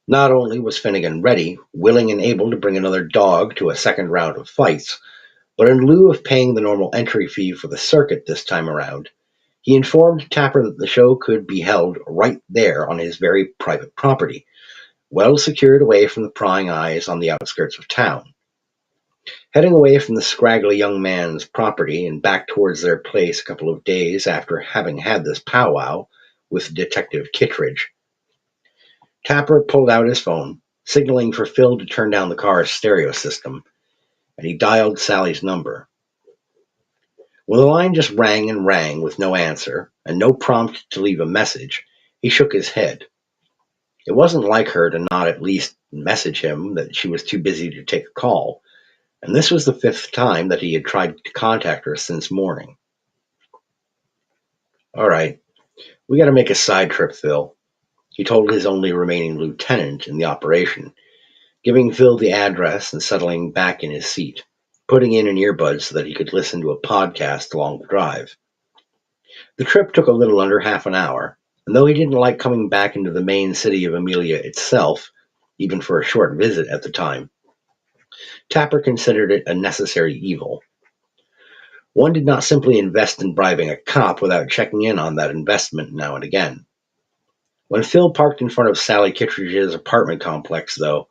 Not only was Finnegan ready, willing and able to bring another dog to a second round of fights, but in lieu of paying the normal entry fee for the circuit this time around, he informed Tapper that the show could be held right there on his very private property, well secured away from the prying eyes on the outskirts of town. Heading away from the scraggly young man's property and back towards their place a couple of days after having had this powwow with Detective Kittredge, Tapper pulled out his phone, signaling for Phil to turn down the car's stereo system, and he dialed Sally's number. When the line just rang and rang with no answer, and no prompt to leave a message, he shook his head. It wasn't like her to not at least message him that she was too busy to take a call, and this was the 5th time that he had tried to contact her since morning. All right, we got to make a side trip, Phil, he told his only remaining lieutenant in the operation, giving Phil the address and settling back in his seat, putting in an earbud so that he could listen to a podcast along the drive. The trip took a little under half an hour, and though he didn't like coming back into the main city of Amelia itself, even for a short visit at the time, Tapper considered it a necessary evil. One did not simply invest in bribing a cop without checking in on that investment now and again. When Phil parked in front of Sally Kittredge's apartment complex, though,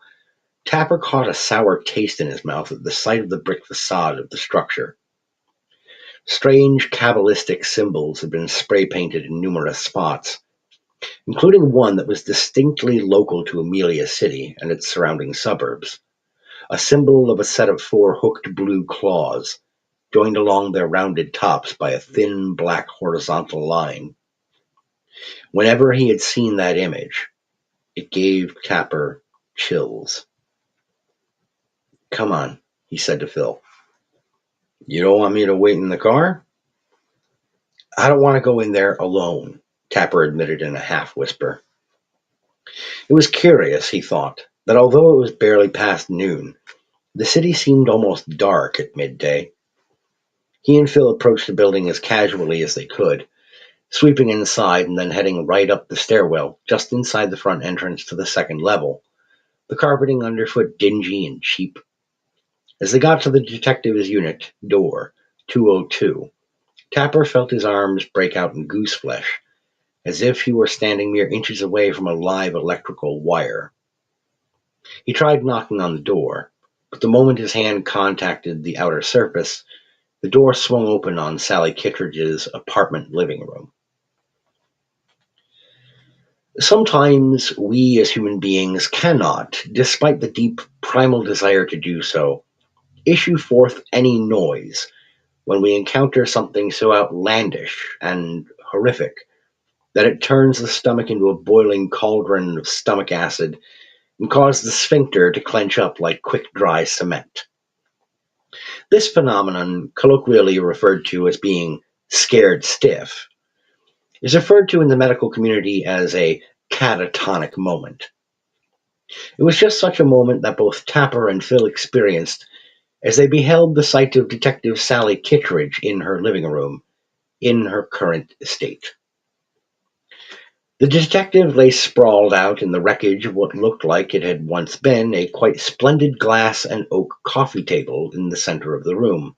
Tapper caught a sour taste in his mouth at the sight of the brick facade of the structure. Strange Kabbalistic symbols had been spray-painted in numerous spots, including one that was distinctly local to Amelia City and its surrounding suburbs, a symbol of a set of 4 hooked blue claws, joined along their rounded tops by a thin black horizontal line. Whenever he had seen that image, it gave Tapper chills. Come on, he said to Phil. You don't want me to wait in the car? I don't want to go in there alone, Tapper admitted in a half-whisper. It was curious, he thought, that although it was barely past noon, the city seemed almost dark at midday. He and Phil approached the building as casually as they could, sweeping inside and then heading right up the stairwell, just inside the front entrance to the second level, the carpeting underfoot dingy and cheap. As they got to the detective's unit door, 202, Tapper felt his arms break out in gooseflesh, as if he were standing mere inches away from a live electrical wire. He tried knocking on the door, but the moment his hand contacted the outer surface, the door swung open on Sally Kittredge's apartment living room. Sometimes we as human beings cannot, despite the deep primal desire to do so, issue forth any noise when we encounter something so outlandish and horrific that it turns the stomach into a boiling cauldron of stomach acid and causes the sphincter to clench up like quick dry cement. This phenomenon, colloquially referred to as being scared stiff, is referred to in the medical community as a catatonic moment. It was just such a moment that both Tapper and Phil experienced as they beheld the sight of Detective Sally Kittredge in her living room, in her current state. The detective lay sprawled out in the wreckage of what looked like it had once been a quite splendid glass and oak coffee table in the center of the room,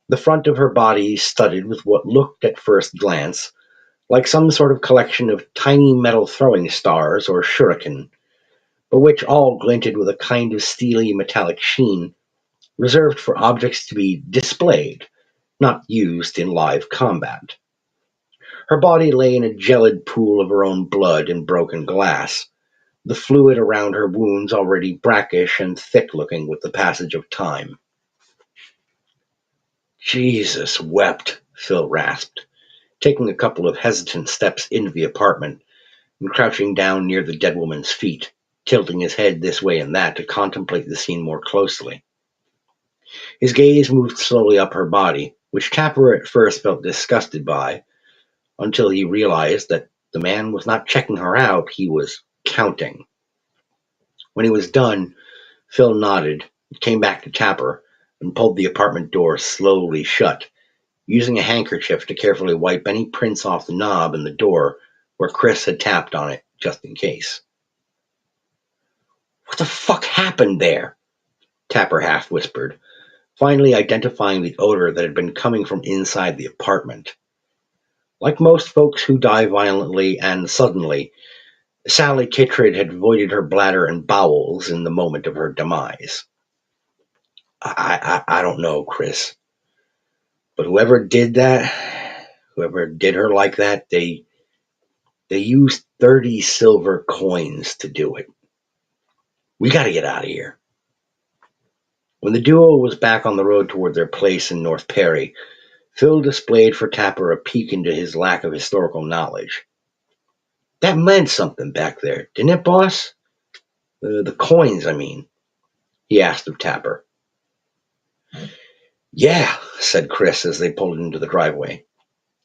the front of her body studded with what looked at first glance like some sort of collection of tiny metal throwing stars or shuriken, but which all glinted with a kind of steely metallic sheen reserved for objects to be displayed, not used in live combat. Her body lay in a gelid pool of her own blood and broken glass, the fluid around her wounds already brackish and thick-looking with the passage of time. Jesus wept, Phil rasped, taking a couple of hesitant steps into the apartment and crouching down near the dead woman's feet, tilting his head this way and that to contemplate the scene more closely. His gaze moved slowly up her body, which Tapper at first felt disgusted by, until he realized that the man was not checking her out, he was counting. When he was done, Phil nodded, came back to Tapper, and pulled the apartment door slowly shut, using a handkerchief to carefully wipe any prints off the knob in the door where Chris had tapped on it, just in case. What the fuck happened there? Tapper half whispered, finally identifying the odor that had been coming from inside the apartment. Like most folks who die violently and suddenly, Sally Kittredge had voided her bladder and bowels in the moment of her demise. I don't know, Chris. But whoever did her like that, they used 30 silver coins to do it. We got to get out of here. When the duo was back on the road toward their place in North Perry, Phil displayed for Tapper a peek into his lack of historical knowledge. That meant something back there, didn't it, boss? The coins, I mean, he asked of Tapper. Yeah, said Chris as they pulled into the driveway.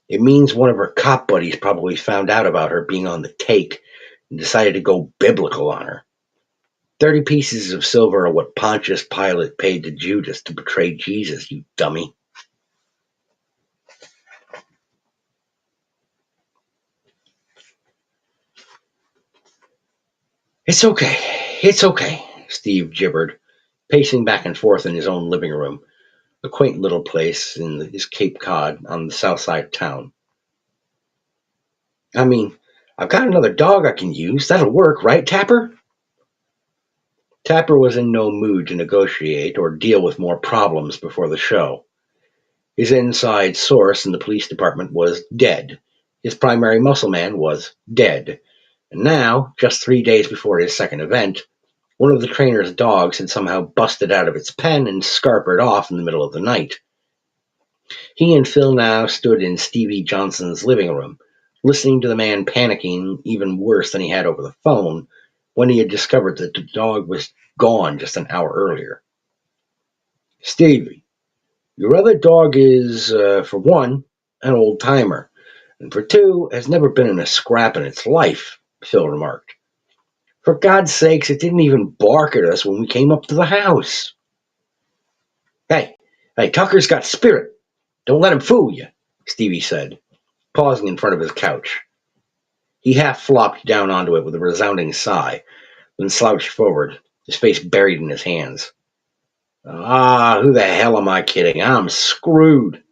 It means one of her cop buddies probably found out about her being on the take and decided to go biblical on her. 30 pieces of silver are what Pontius Pilate paid to Judas to betray Jesus, you dummy. It's okay, Steve gibbered, pacing back and forth in his own living room, a quaint little place in his Cape Cod on the south side of town. I mean, I've got another dog I can use. That'll work, right, Tapper? Tapper was in no mood to negotiate or deal with more problems before the show. His inside source in the police department was dead. His primary muscle man was dead. And now, just 3 days before his second event, one of the trainer's dogs had somehow busted out of its pen and scarpered off in the middle of the night. He and Phil now stood in Stevie Johnson's living room, listening to the man panicking even worse than he had over the phone when he had discovered that the dog was gone just an hour earlier. Stevie, your other dog is, for one, an old-timer, and for two, has never been in a scrap in its life, Phil remarked. For God's sakes, it didn't even bark at us when we came up to the house. Hey, Tucker's got spirit. Don't let him fool you, Stevie said, pausing in front of his couch. He half flopped down onto it with a resounding sigh, then slouched forward, his face buried in his hands. Ah, who the hell am I kidding? I'm screwed.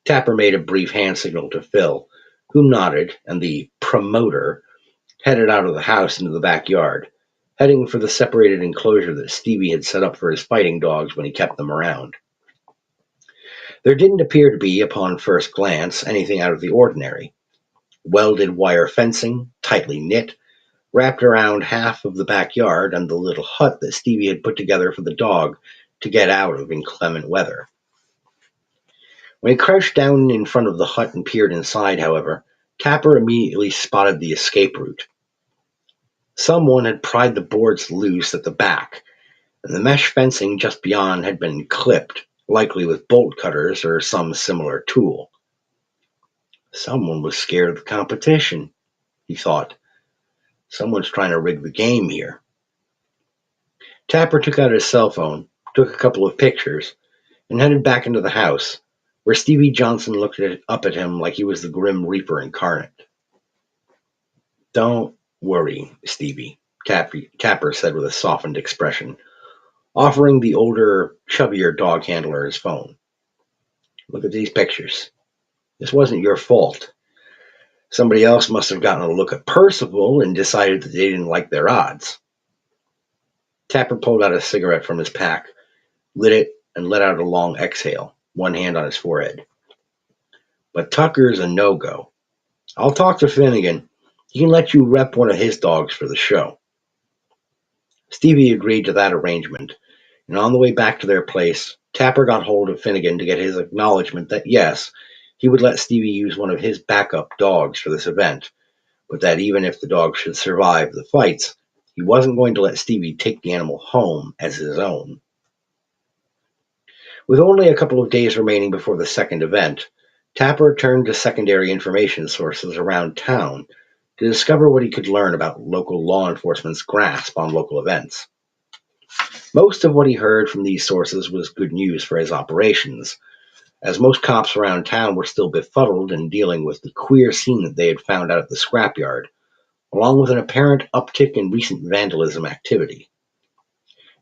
Tapper made a brief hand signal to Phil, who nodded, and the promoter headed out of the house into the backyard, heading for the separated enclosure that Stevie had set up for his fighting dogs when he kept them around. There didn't appear to be, upon first glance, anything out of the ordinary. Welded wire fencing, tightly knit, wrapped around half of the backyard and the little hut that Stevie had put together for the dog to get out of inclement weather. When he crouched down in front of the hut and peered inside, however, Tapper immediately spotted the escape route. Someone had pried the boards loose at the back, and the mesh fencing just beyond had been clipped, likely with bolt cutters or some similar tool. Someone was scared of the competition, he thought. Someone's trying to rig the game here. Tapper took out his cell phone, took a couple of pictures, and headed back into the house, where Stevie Johnson looked up at him like he was the Grim Reaper incarnate. Don't worry, Stevie, Tapper said with a softened expression, offering the older, chubbier dog handler his phone. Look at these pictures. This wasn't your fault. Somebody else must have gotten a look at Percival and decided that they didn't like their odds. Tapper pulled out a cigarette from his pack, lit it, and let out a long exhale, one hand on his forehead. But Tucker's a no-go. I'll talk to Finnegan. He can let you rep one of his dogs for the show. Stevie agreed to that arrangement, and on the way back to their place, Tapper got hold of Finnegan to get his acknowledgement that yes, he would let Stevie use one of his backup dogs for this event, but that even if the dog should survive the fights, he wasn't going to let Stevie take the animal home as his own. With only a couple of days remaining before the second event, Tapper turned to secondary information sources around town to discover what he could learn about local law enforcement's grasp on local events. Most of what he heard from these sources was good news for his operations, as most cops around town were still befuddled in dealing with the queer scene that they had found out at the scrapyard, along with an apparent uptick in recent vandalism activity.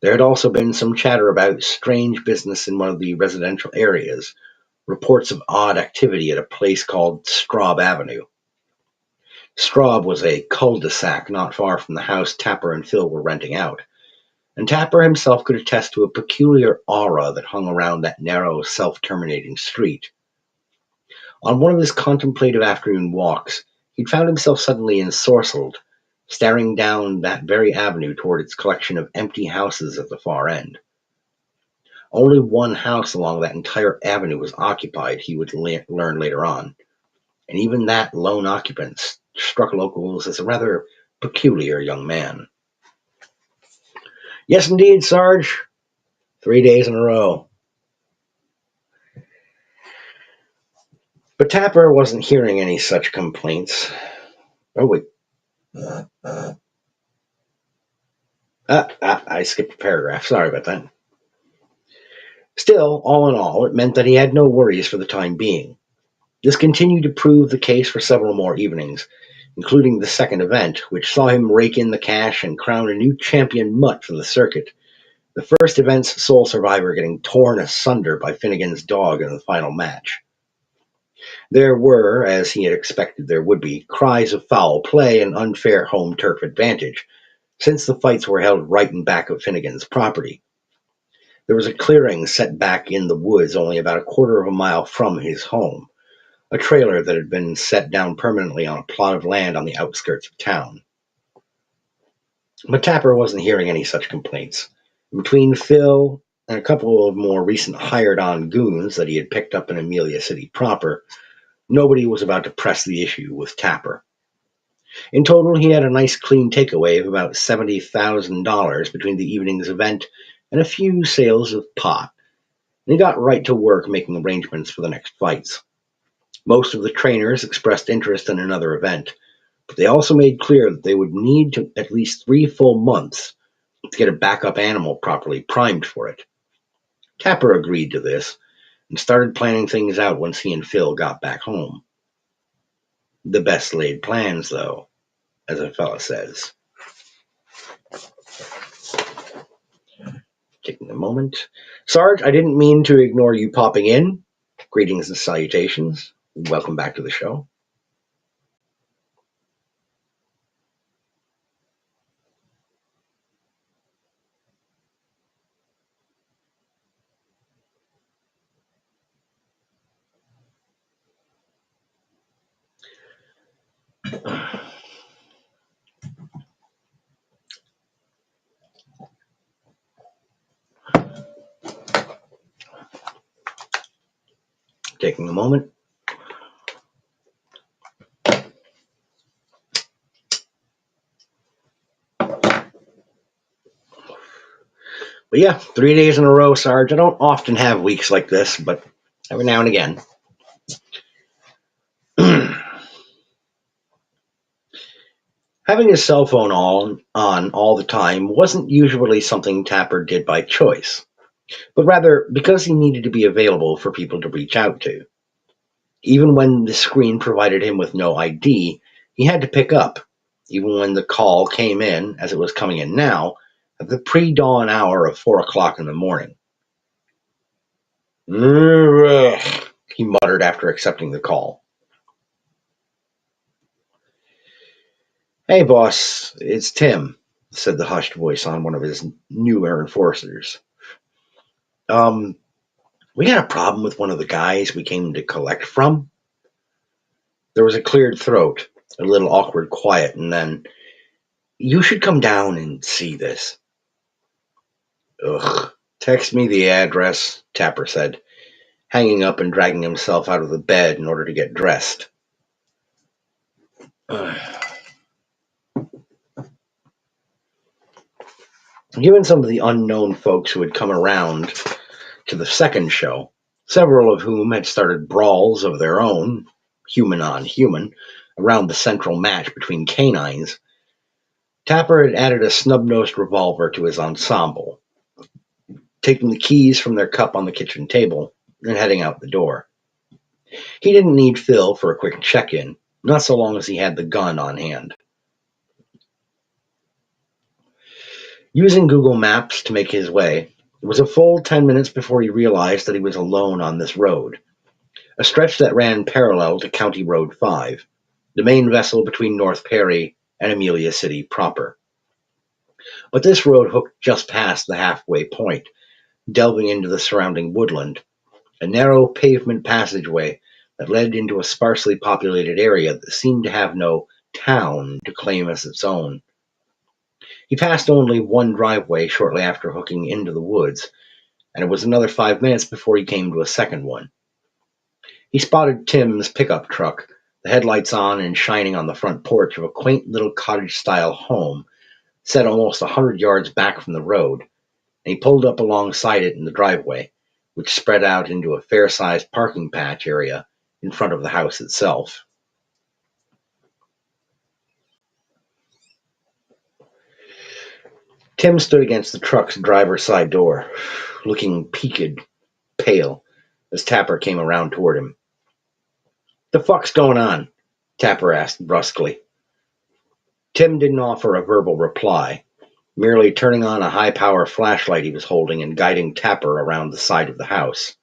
There had also been some chatter about strange business in one of the residential areas, reports of odd activity at a place called Straub Avenue. Straub was a cul-de-sac not far from the house Tapper and Phil were renting out, and Tapper himself could attest to a peculiar aura that hung around that narrow, self-terminating street. On one of his contemplative afternoon walks, he'd found himself suddenly ensorcelled, staring down that very avenue toward its collection of empty houses at the far end. Only one house along that entire avenue was occupied, he would learn later on, and even that lone occupant struck locals as a rather peculiar young man. Yes, indeed, Sarge. 3 days in a row. But Tapper wasn't hearing any such complaints. Oh, wait. I skipped a paragraph. Sorry about that. Still, all in all, it meant that he had no worries for the time being. This continued to prove the case for several more evenings, including the second event, which saw him rake in the cash and crown a new champion mutt for the circuit, the first event's sole survivor getting torn asunder by Finnegan's dog in the final match. There were, as he had expected there would be, cries of foul play and unfair home turf advantage, since the fights were held right in back of Finnegan's property. There was a clearing set back in the woods only about a quarter of a mile from his home, a trailer that had been set down permanently on a plot of land on the outskirts of town. But Tapper wasn't hearing any such complaints. Between Phil and a couple of more recent hired-on goons that he had picked up in Amelia City proper, nobody was about to press the issue with Tapper. In total, he had a nice clean takeaway of about $70,000 between the evening's event and a few sales of pot, and he got right to work making arrangements for the next fights. Most of the trainers expressed interest in another event, but they also made clear that they would need at least 3 full months to get a backup animal properly primed for it. Tapper agreed to this and started planning things out once he and Phil got back home. The best laid plans, though, as a fella says. Taking a moment. Sarge, I didn't mean to ignore you popping in. Greetings and salutations. Welcome back to the show. Taking a moment. But yeah, 3 days in a row, Sarge. I don't often have weeks like this, but every now and again. Having his cell phone on all the time wasn't usually something Tapper did by choice, but rather because he needed to be available for people to reach out to. Even when the screen provided him with no ID, he had to pick up, even when the call came in, as it was coming in now, at the pre-dawn hour of 4 o'clock in the morning. He muttered after accepting the call. "Hey, boss, it's Tim," said the hushed voice on one of his newer enforcers. Um, we got a problem with one of the guys we came to collect from." There was a cleared throat, a little awkward quiet, and then, "You should come down and see this." "Ugh, text me the address," Tapper said, hanging up and dragging himself out of the bed in order to get dressed. Given some of the unknown folks who had come around to the second show, several of whom had started brawls of their own, human on human, around the central match between canines, Tapper had added a snub-nosed revolver to his ensemble, taking the keys from their cup on the kitchen table and heading out the door. He didn't need Phil for a quick check-in, not so long as he had the gun on hand. Using Google Maps to make his way, it was a full 10 minutes before he realized that he was alone on this road, a stretch that ran parallel to County Road 5, the main vessel between North Perry and Amelia City proper. But this road hooked just past the halfway point, delving into the surrounding woodland, a narrow pavement passageway that led into a sparsely populated area that seemed to have no town to claim as its own. He passed only one driveway shortly after hooking into the woods, and it was another 5 minutes before he came to a second one. He spotted Tim's pickup truck, the headlights on and shining on the front porch of a quaint little cottage-style home set almost 100 yards back from the road, and he pulled up alongside it in the driveway, which spread out into a fair-sized parking patch area in front of the house itself. Tim stood against the truck's driver's side door, looking peaked, pale, as Tapper came around toward him. "The fuck's going on?" Tapper asked brusquely. Tim didn't offer a verbal reply, merely turning on a high-power flashlight he was holding and guiding Tapper around the side of the house.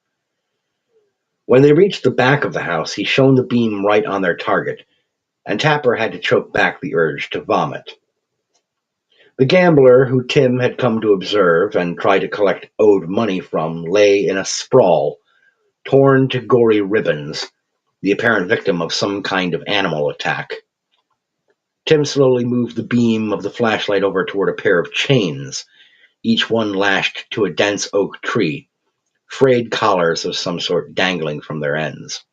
When they reached the back of the house, he shone the beam right on their target, and Tapper had to choke back the urge to vomit. The gambler who Tim had come to observe and try to collect owed money from lay in a sprawl, torn to gory ribbons, the apparent victim of some kind of animal attack. Tim slowly moved the beam of the flashlight over toward a pair of chains, each one lashed to a dense oak tree, frayed collars of some sort dangling from their ends.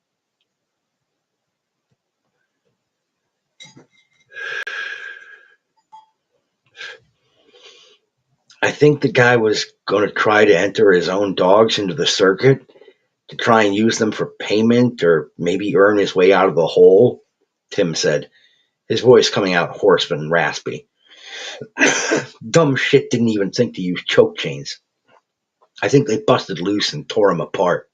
"I think the guy was going to try to enter his own dogs into the circuit to try and use them for payment or maybe earn his way out of the hole," Tim said, his voice coming out hoarse and raspy. "Dumb shit didn't even think to use choke chains. I think they busted loose and tore him apart."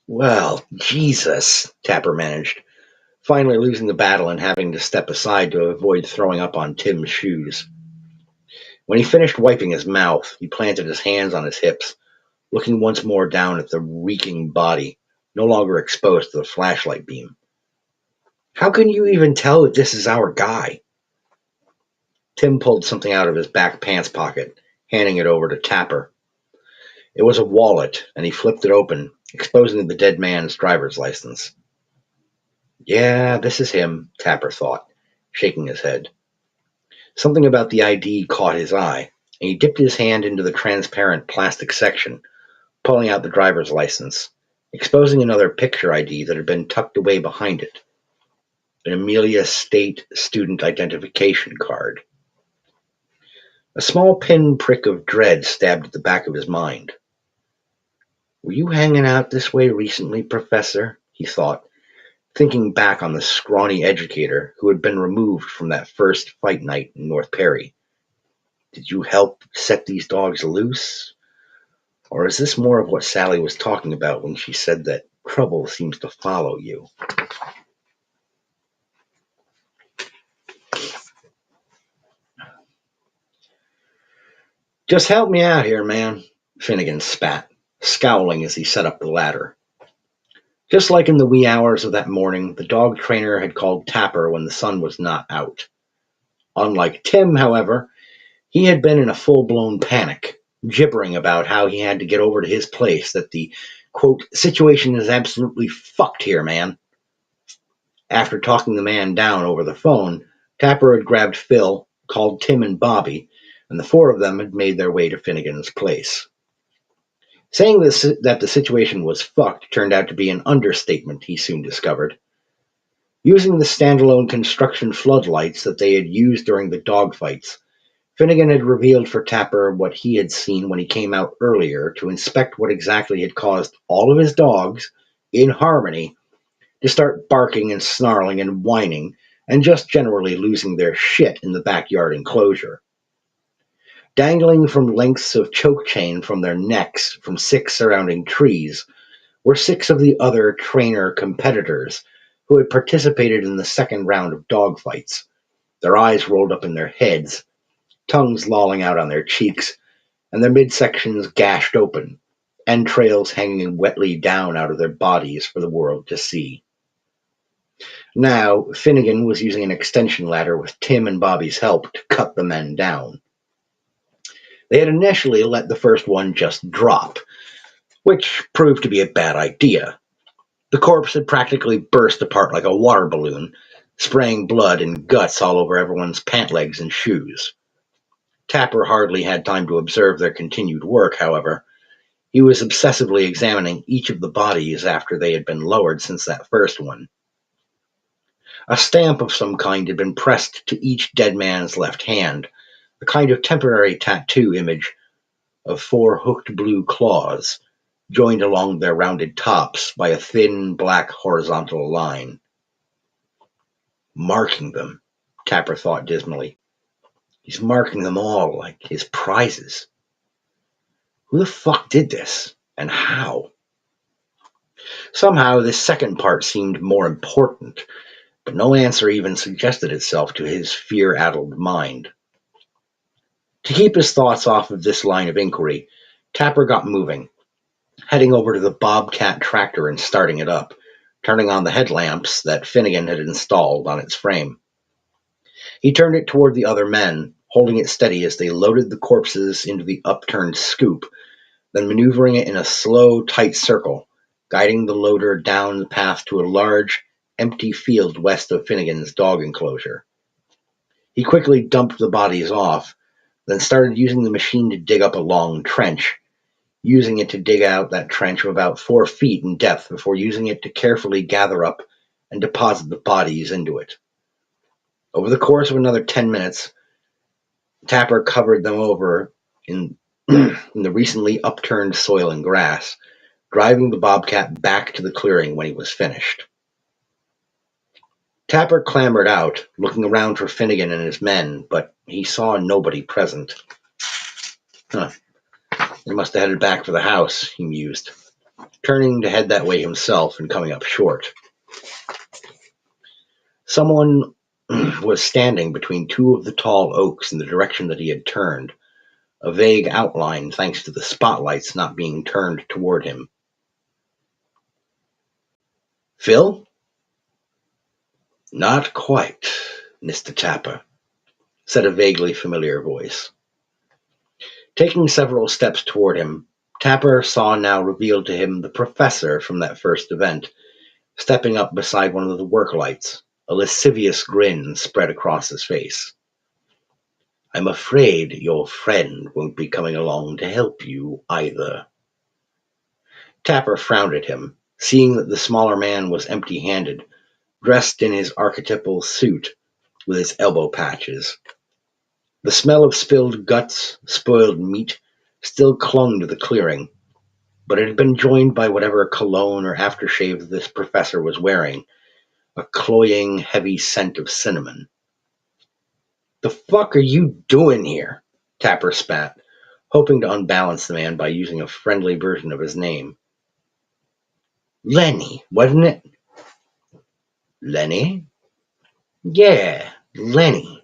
"Well, Jesus," Tapper managed. finally losing the battle and having to step aside to avoid throwing up on Tim's shoes. When he finished wiping his mouth, he planted his hands on his hips, looking once more down at the reeking body, no longer exposed to the flashlight beam. How can you even tell that this is our guy? Tim pulled something out of his back pants pocket, handing it over to Tapper. It was a wallet, and he flipped it open, exposing the dead man's driver's license. Yeah, this is him, Tapper thought, shaking his head. Something about the ID caught his eye, and he dipped his hand into the transparent plastic section, pulling out the driver's license, exposing another picture ID that had been tucked away behind it. An Amelia State student identification card. A small pin-prick of dread stabbed at the back of his mind. Were you hanging out this way recently, Professor? He thought, thinking back on the scrawny educator who had been removed from that first fight night in North Perry. Did you help set these dogs loose? Or is this more of what Sally was talking about when she said that trouble seems to follow you? Just help me out here, man, Finnegan spat, scowling as he set up the ladder. Just like in the wee hours of that morning, the dog trainer had called Tapper when the sun was not out. Unlike Tim, however, he had been in a full-blown panic, gibbering about how he had to get over to his place, that the, quote, situation is absolutely fucked here, man. After talking the man down over the phone, Tapper had grabbed Phil, called Tim and Bobby, and the four of them had made their way to Finnegan's place. Saying that the situation was fucked turned out to be an understatement, he soon discovered. Using the standalone construction floodlights that they had used during the dogfights, Finnegan had revealed for Tapper what he had seen when he came out earlier to inspect what exactly had caused all of his dogs, in harmony, to start barking and snarling and whining and just generally losing their shit in the backyard enclosure. Dangling from lengths of choke chain from their necks from 6 surrounding trees were 6 of the other trainer competitors who had participated in the second round of dogfights, their eyes rolled up in their heads, tongues lolling out on their cheeks, and their midsections gashed open, entrails hanging wetly down out of their bodies for the world to see. Now, Finnegan was using an extension ladder with Tim and Bobby's help to cut the men down. They had initially let the first one just drop, which proved to be a bad idea. The corpse had practically burst apart like a water balloon, spraying blood and guts all over everyone's pant legs and shoes. Tapper hardly had time to observe their continued work, however. He was obsessively examining each of the bodies after they had been lowered since that first one. A stamp of some kind had been pressed to each dead man's left hand, a kind of temporary tattoo image of 4 hooked blue claws, joined along their rounded tops by a thin black horizontal line. Marking them, Tapper thought dismally. He's marking them all like his prizes. Who the fuck did this? And how? Somehow this second part seemed more important, but no answer even suggested itself to his fear-addled mind. To keep his thoughts off of this line of inquiry, Tapper got moving, heading over to the Bobcat tractor and starting it up, turning on the headlamps that Finnegan had installed on its frame. He turned it toward the other men, holding it steady as they loaded the corpses into the upturned scoop, then maneuvering it in a slow, tight circle, guiding the loader down the path to a large, empty field west of Finnegan's dog enclosure. He quickly dumped the bodies off, then started using the machine to dig up a long trench, using it to dig out that trench of about 4 feet in depth before using it to carefully gather up and deposit the bodies into it. Over the course of another 10 minutes, Tapper covered them over in the recently upturned soil and grass, driving the Bobcat back to the clearing when he was finished. Tapper clambered out, looking around for Finnegan and his men, but he saw nobody present. They must have headed back for the house, he mused, turning to head that way himself and coming up short. Someone was standing between two of the tall oaks in the direction that he had turned, a vague outline thanks to the spotlights not being turned toward him. Phil? Not quite, Mr. Tapper, said a vaguely familiar voice. Taking several steps toward him, Tapper saw now revealed to him the professor from that first event, stepping up beside one of the work lights, a lascivious grin spread across his face. I'm afraid your friend won't be coming along to help you either. Tapper frowned at him, seeing that the smaller man was empty-handed, dressed in his archetypal suit with its elbow patches. The smell of spilled guts, spoiled meat, still clung to the clearing, but it had been joined by whatever cologne or aftershave this professor was wearing, a cloying, heavy scent of cinnamon. The fuck are you doing here? Tapper spat, hoping to unbalance the man by using a friendly version of his name. Lenny, wasn't it? Lenny? Yeah, Lenny.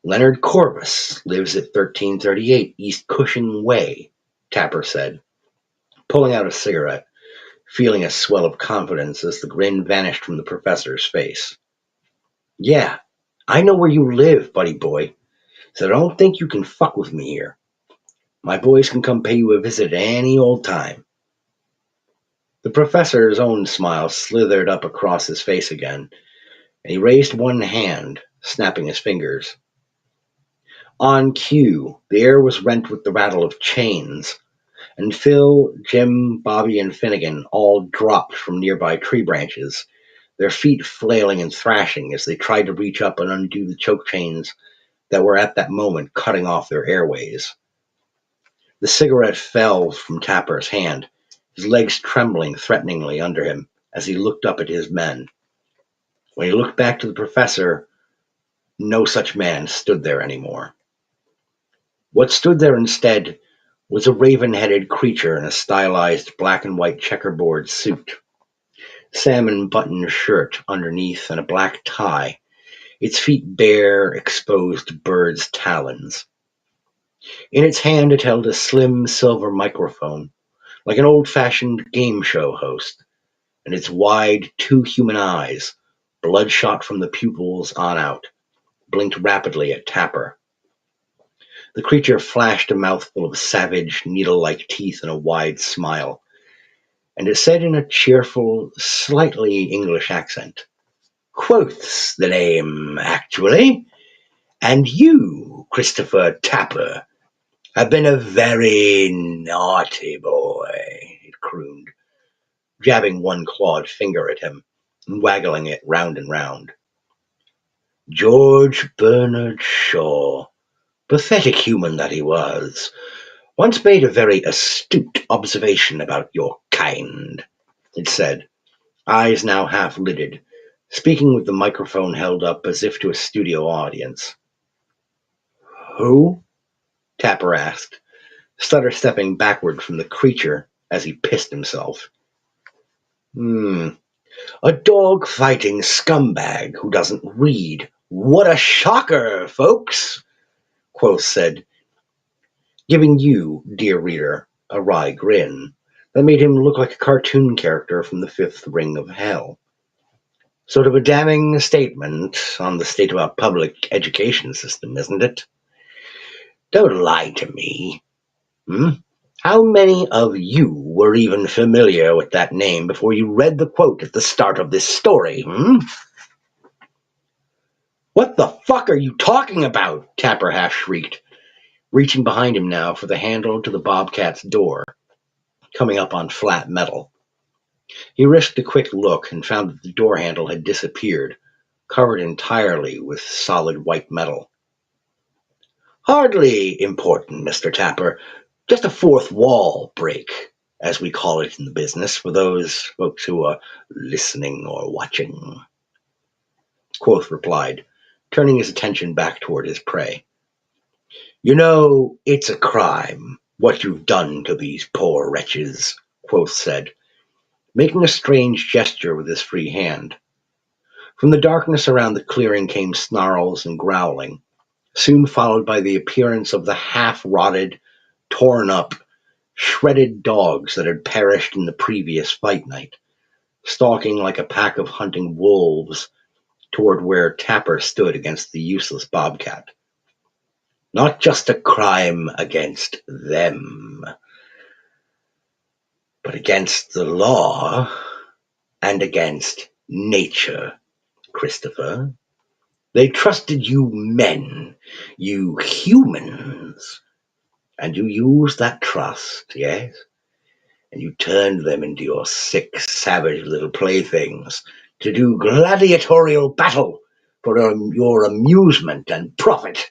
Leonard Corvus lives at 1338 East Cushing Way, Tapper said, pulling out a cigarette, feeling a swell of confidence as the grin vanished from the professor's face. Yeah, I know where you live, buddy boy, so don't think you can fuck with me here. My boys can come pay you a visit any old time. The professor's own smile slithered up across his face again, and he raised one hand, snapping his fingers. On cue, the air was rent with the rattle of chains, and Phil, Jim, Bobby, and Finnegan all dropped from nearby tree branches, their feet flailing and thrashing as they tried to reach up and undo the choke chains that were at that moment cutting off their airways. The cigarette fell from Tapper's hand, his legs trembling threateningly under him as he looked up at his men. When he looked back to the professor, no such man stood there anymore. What stood there instead was a raven-headed creature in a stylized black and white checkerboard suit, salmon button shirt underneath and a black tie, its feet bare, exposed bird's talons. In its hand it held a slim silver microphone, like an old-fashioned game show host, and its wide, two human eyes, bloodshot from the pupils on out, blinked rapidly at Tapper. The creature flashed a mouthful of savage, needle-like teeth and a wide smile, and it said in a cheerful, slightly English accent, "Quoth's the name, actually, and you, Christopher Tapper, have been a very naughty boy," it crooned, jabbing one clawed finger at him and waggling it round and round. George Bernard Shaw, pathetic human that he was, once made a very astute observation about your kind, it said, eyes now half-lidded, speaking with the microphone held up as if to a studio audience. Who? Tapper asked, stutter-stepping backward from the creature as he pissed himself. A dog-fighting scumbag who doesn't read. What a shocker, folks, Quoth said, giving you, dear reader, a wry grin that made him look like a cartoon character from the fifth ring of hell. Sort of a damning statement on the state of our public education system, isn't it? Don't lie to me. How many of you were even familiar with that name before you read the quote at the start of this story? What the fuck are you talking about? Tapper half shrieked, reaching behind him now for the handle to the Bobcat's door, coming up on flat metal. He risked a quick look and found that the door handle had disappeared, covered entirely with solid white metal. Hardly important, Mr. Tapper. Just a fourth wall break, as we call it in the business, for those folks who are listening or watching, Quoth replied, turning his attention back toward his prey. You know, it's a crime, what you've done to these poor wretches, Quoth said, making a strange gesture with his free hand. From the darkness around the clearing came snarls and growling, soon followed by the appearance of the half-rotted, torn-up, shredded dogs that had perished in the previous fight night, stalking like a pack of hunting wolves toward where Tapper stood against the useless bobcat. Not just a crime against them, but against the law and against nature, Christopher. They trusted you men, you humans, and you used that trust, yes? And you turned them into your sick, savage little playthings to do gladiatorial battle for your amusement and profit.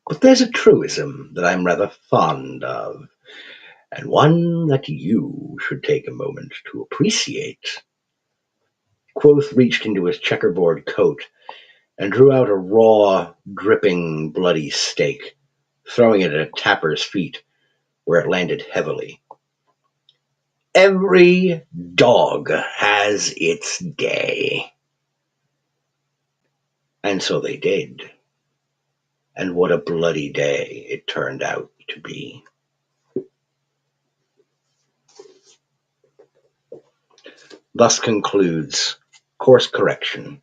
But there's a truism that I'm rather fond of, and one that you should take a moment to appreciate. Quoth reached into his checkerboard coat and drew out a raw, dripping, bloody steak, throwing it at Tapper's feet, where it landed heavily. Every dog has its day. And so they did. And what a bloody day it turned out to be. Thus concludes Course Correction,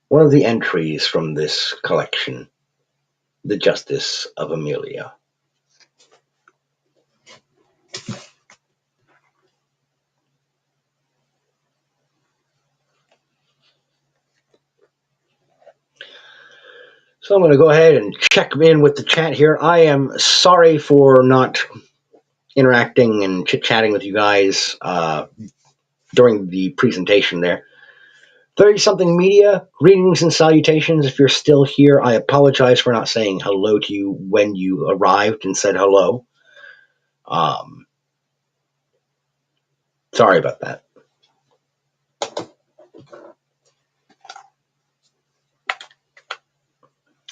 one of the entries from this collection, The Justice of Amelia. So I'm going to go ahead and check in with the chat here. I am sorry for not interacting and chit-chatting with you guys during the presentation there. 30-something media, greetings and salutations. If you're still here, I apologize for not saying hello to you when you arrived and said hello. Sorry about that.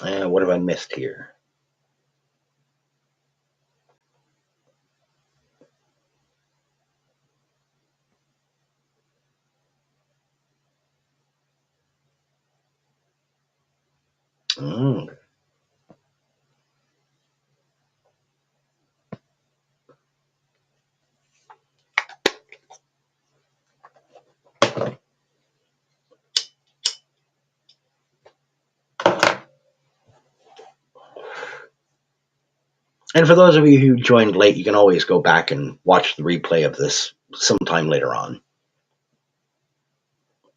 What have I missed here? Mm. And for those of you who joined late, you can always go back and watch the replay of this sometime later on.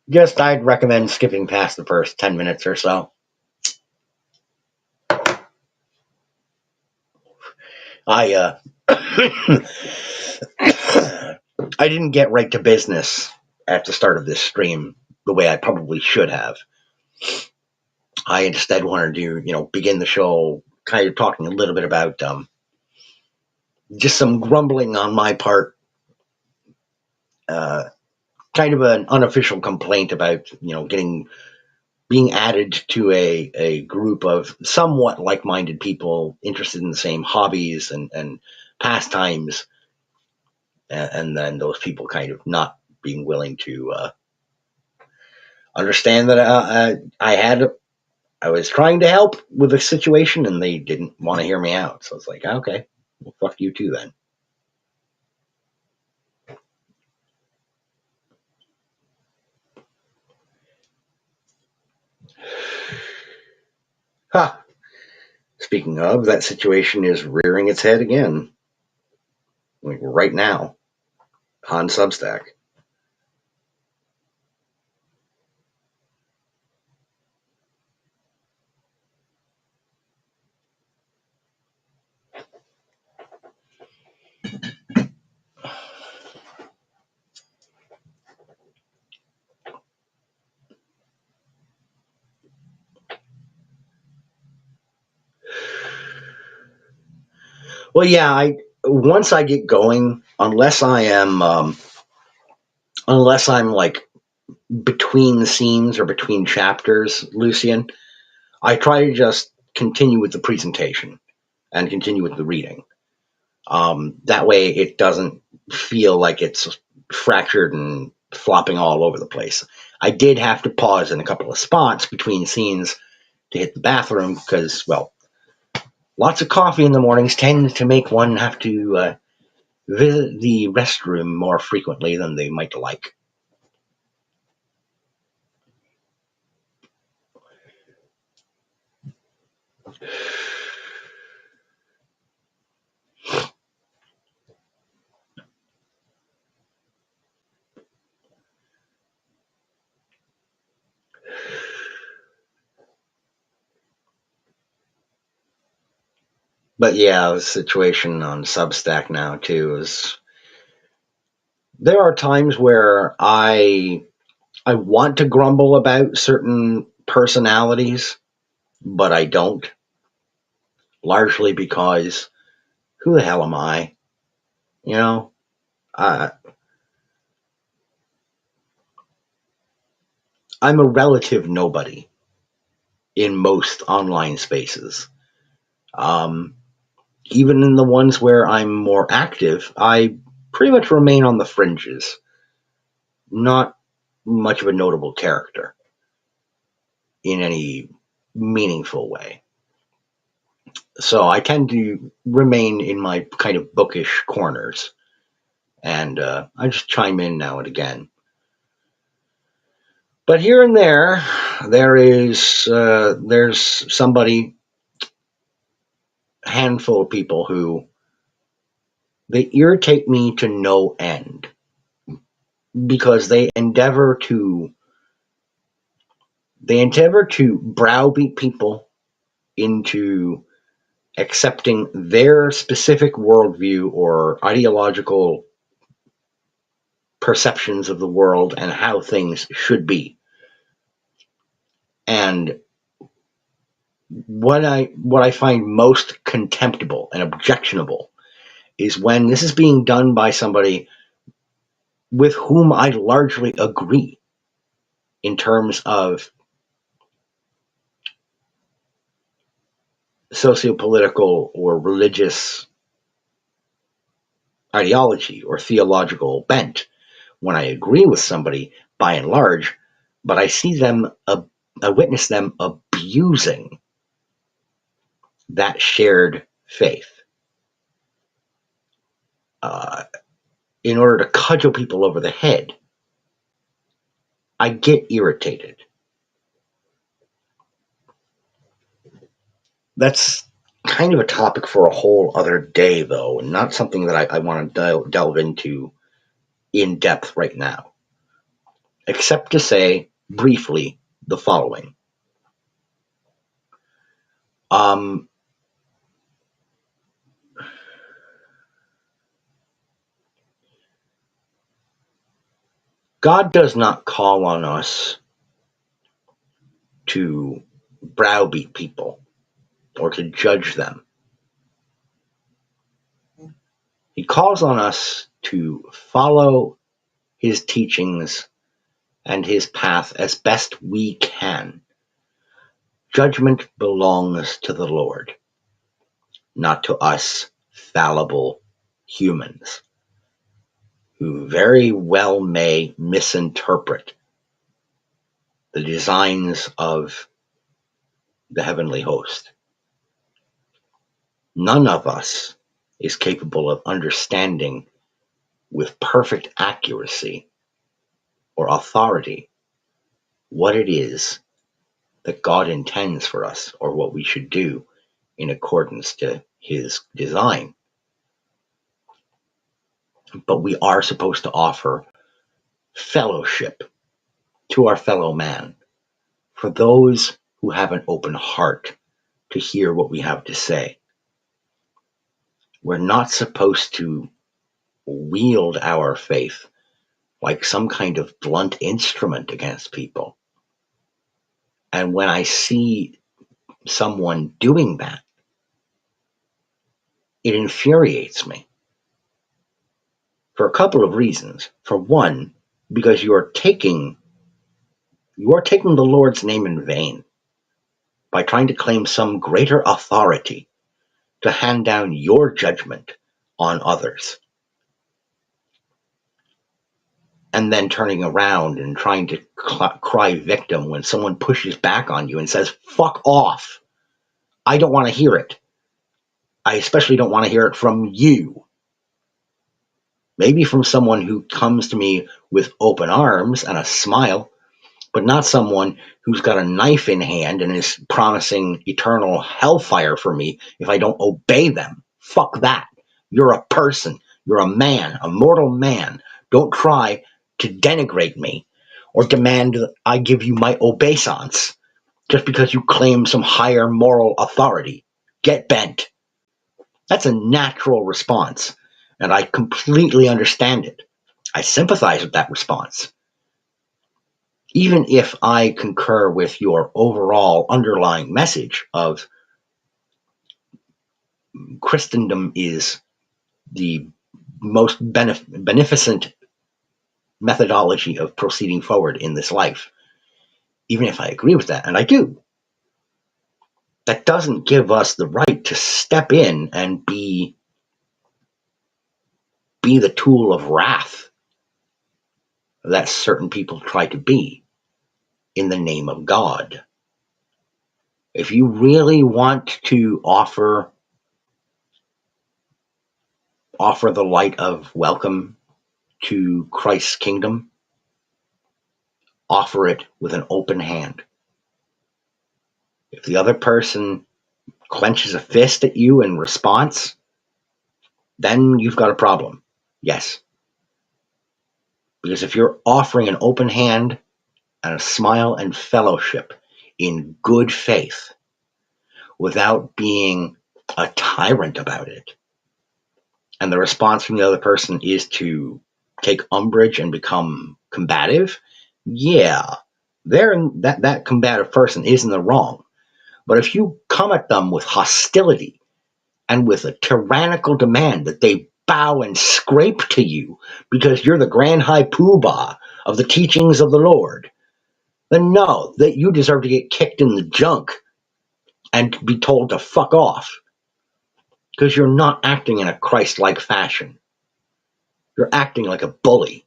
Just I'd recommend skipping past the first 10 minutes or so. I I didn't get right to business at the start of this stream the way I probably should have. I instead wanted to, begin the show kind of talking a little bit about just some grumbling on my part, kind of an unofficial complaint about, being added to a group of somewhat like-minded people interested in the same hobbies and pastimes, and then those people kind of not being willing to understand that I was trying to help with the situation, and they didn't want to hear me out. So it's like, okay, well, fuck you too then. Ha! Speaking of, that situation is rearing its head again. Like right now, on Substack. Well, yeah, once I get going, unless I'm like between the scenes or between chapters, Lucian, I try to just continue with the presentation and continue with the reading. That way it doesn't feel like it's fractured and flopping all over the place. I did have to pause in a couple of spots between scenes to hit the bathroom because, well, lots of coffee in the mornings tend to make one have to visit the restroom more frequently than they might like. But yeah, the situation on Substack now too is there are times where I want to grumble about certain personalities, but I don't. Largely because who the hell am I? You know, uh, I'm a relative nobody in most online spaces. Um, Even in the ones where I'm more active, I pretty much remain on the fringes. Not much of a notable character in any meaningful way. So I tend to remain in my kind of bookish corners, and I just chime in now and again. But here and there's somebody, handful of people who they irritate me to no end because they endeavor to browbeat people into accepting their specific worldview or ideological perceptions of the world and how things should be. And what I find most contemptible and objectionable is when this is being done by somebody with whom I largely agree in terms of sociopolitical or religious ideology or theological bent. When I agree with somebody by and large, but I witness them abusing that shared faith uh, in order to cudgel people over the head. I get irritated. That's kind of a topic for a whole other day, though, and not something that I want to delve into in depth right now, except to say briefly the following. Um, God does not call on us to browbeat people or to judge them. He calls on us to follow his teachings and his path as best we can. Judgment belongs to the Lord, not to us fallible humans who very well may misinterpret the designs of the heavenly host. None of us is capable of understanding with perfect accuracy or authority what it is that God intends for us or what we should do in accordance to his design. But we are supposed to offer fellowship to our fellow man, for those who have an open heart to hear what we have to say. We're not supposed to wield our faith like some kind of blunt instrument against people. And when I see someone doing that, it infuriates me for a couple of reasons. For one, because you are taking the Lord's name in vain by trying to claim some greater authority to hand down your judgment on others. and then turning around and trying to cry victim when someone pushes back on you and says, fuck off. I don't want to hear it. I especially don't want to hear it from you. Maybe from someone who comes to me with open arms and a smile, but not someone who's got a knife in hand and is promising eternal hellfire for me if I don't obey them. Fuck that. You're a person. You're a man, a mortal man. Don't try to denigrate me or demand that I give you my obeisance just because you claim some higher moral authority. Get bent. That's a natural response, and I completely understand it. I sympathize with that response. Even if I concur with your overall underlying message of Christendom is the most beneficent methodology of proceeding forward in this life, even if I agree with that, and I do, that doesn't give us the right to step in and be the tool of wrath that certain people try to be in the name of God. If you really want to offer the light of welcome to Christ's kingdom, offer it with an open hand. If the other person clenches a fist at you in response, then you've got a problem. Yes. Because if you're offering an open hand and a smile and fellowship in good faith without being a tyrant about it, and the response from the other person is to take umbrage and become combative, yeah, that combative person is in the wrong. But if you come at them with hostility and with a tyrannical demand that they bow and scrape to you because you're the grand high poobah of the teachings of the Lord, then no, that you deserve to get kicked in the junk and be told to fuck off because you're not acting in a Christ-like fashion. You're acting like a bully,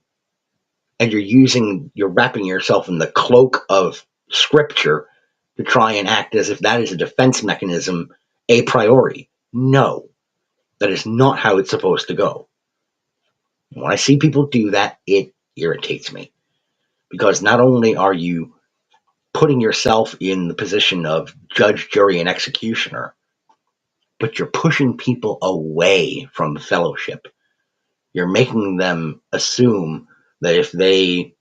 and you're wrapping yourself in the cloak of scripture to try and act as if that is a defense mechanism a priori. No, that is not how it's supposed to go. When I see people do that, it irritates me, because not only are you putting yourself in the position of judge, jury, and executioner, but you're pushing people away from fellowship. You're making them assume that if they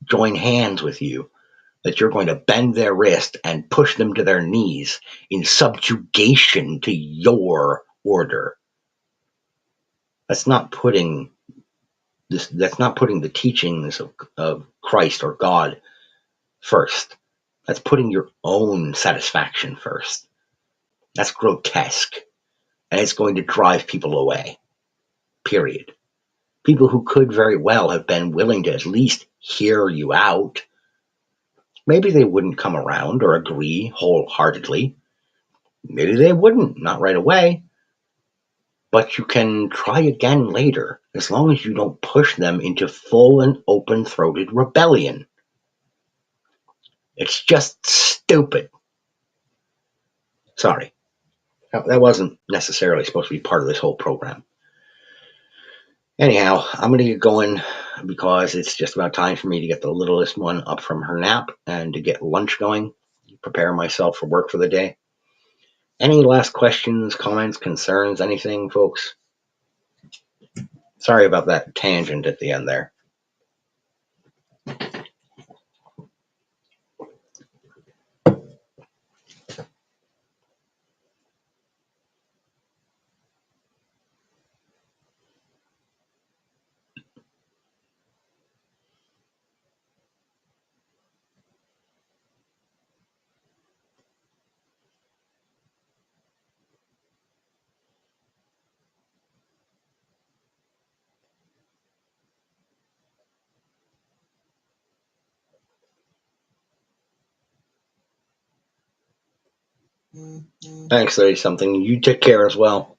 join hands with you, that you're going to bend their wrist and push them to their knees in subjugation to your order. That's not putting the teachings of Christ or God first. That's putting your own satisfaction first. That's grotesque, and it's going to drive people away. Period. People who could very well have been willing to at least hear you out. Maybe they wouldn't come around or agree wholeheartedly. Maybe they wouldn't, not right away. But you can try again later, as long as you don't push them into full and open-throated rebellion. It's just stupid. Sorry. That wasn't necessarily supposed to be part of this whole program. Anyhow, I'm going to get going because it's just about time for me to get the littlest one up from her nap and to get lunch going, prepare myself for work for the day. Any last questions, comments, concerns, anything, folks? Sorry about that tangent at the end there. Thanks, 30-something. You take care as well.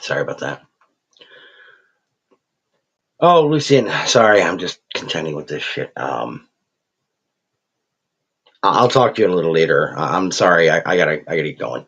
Sorry about that. Oh, Lucian, sorry, I'm just contending with this shit. I'll talk to you a little later. I'm sorry, I gotta get going.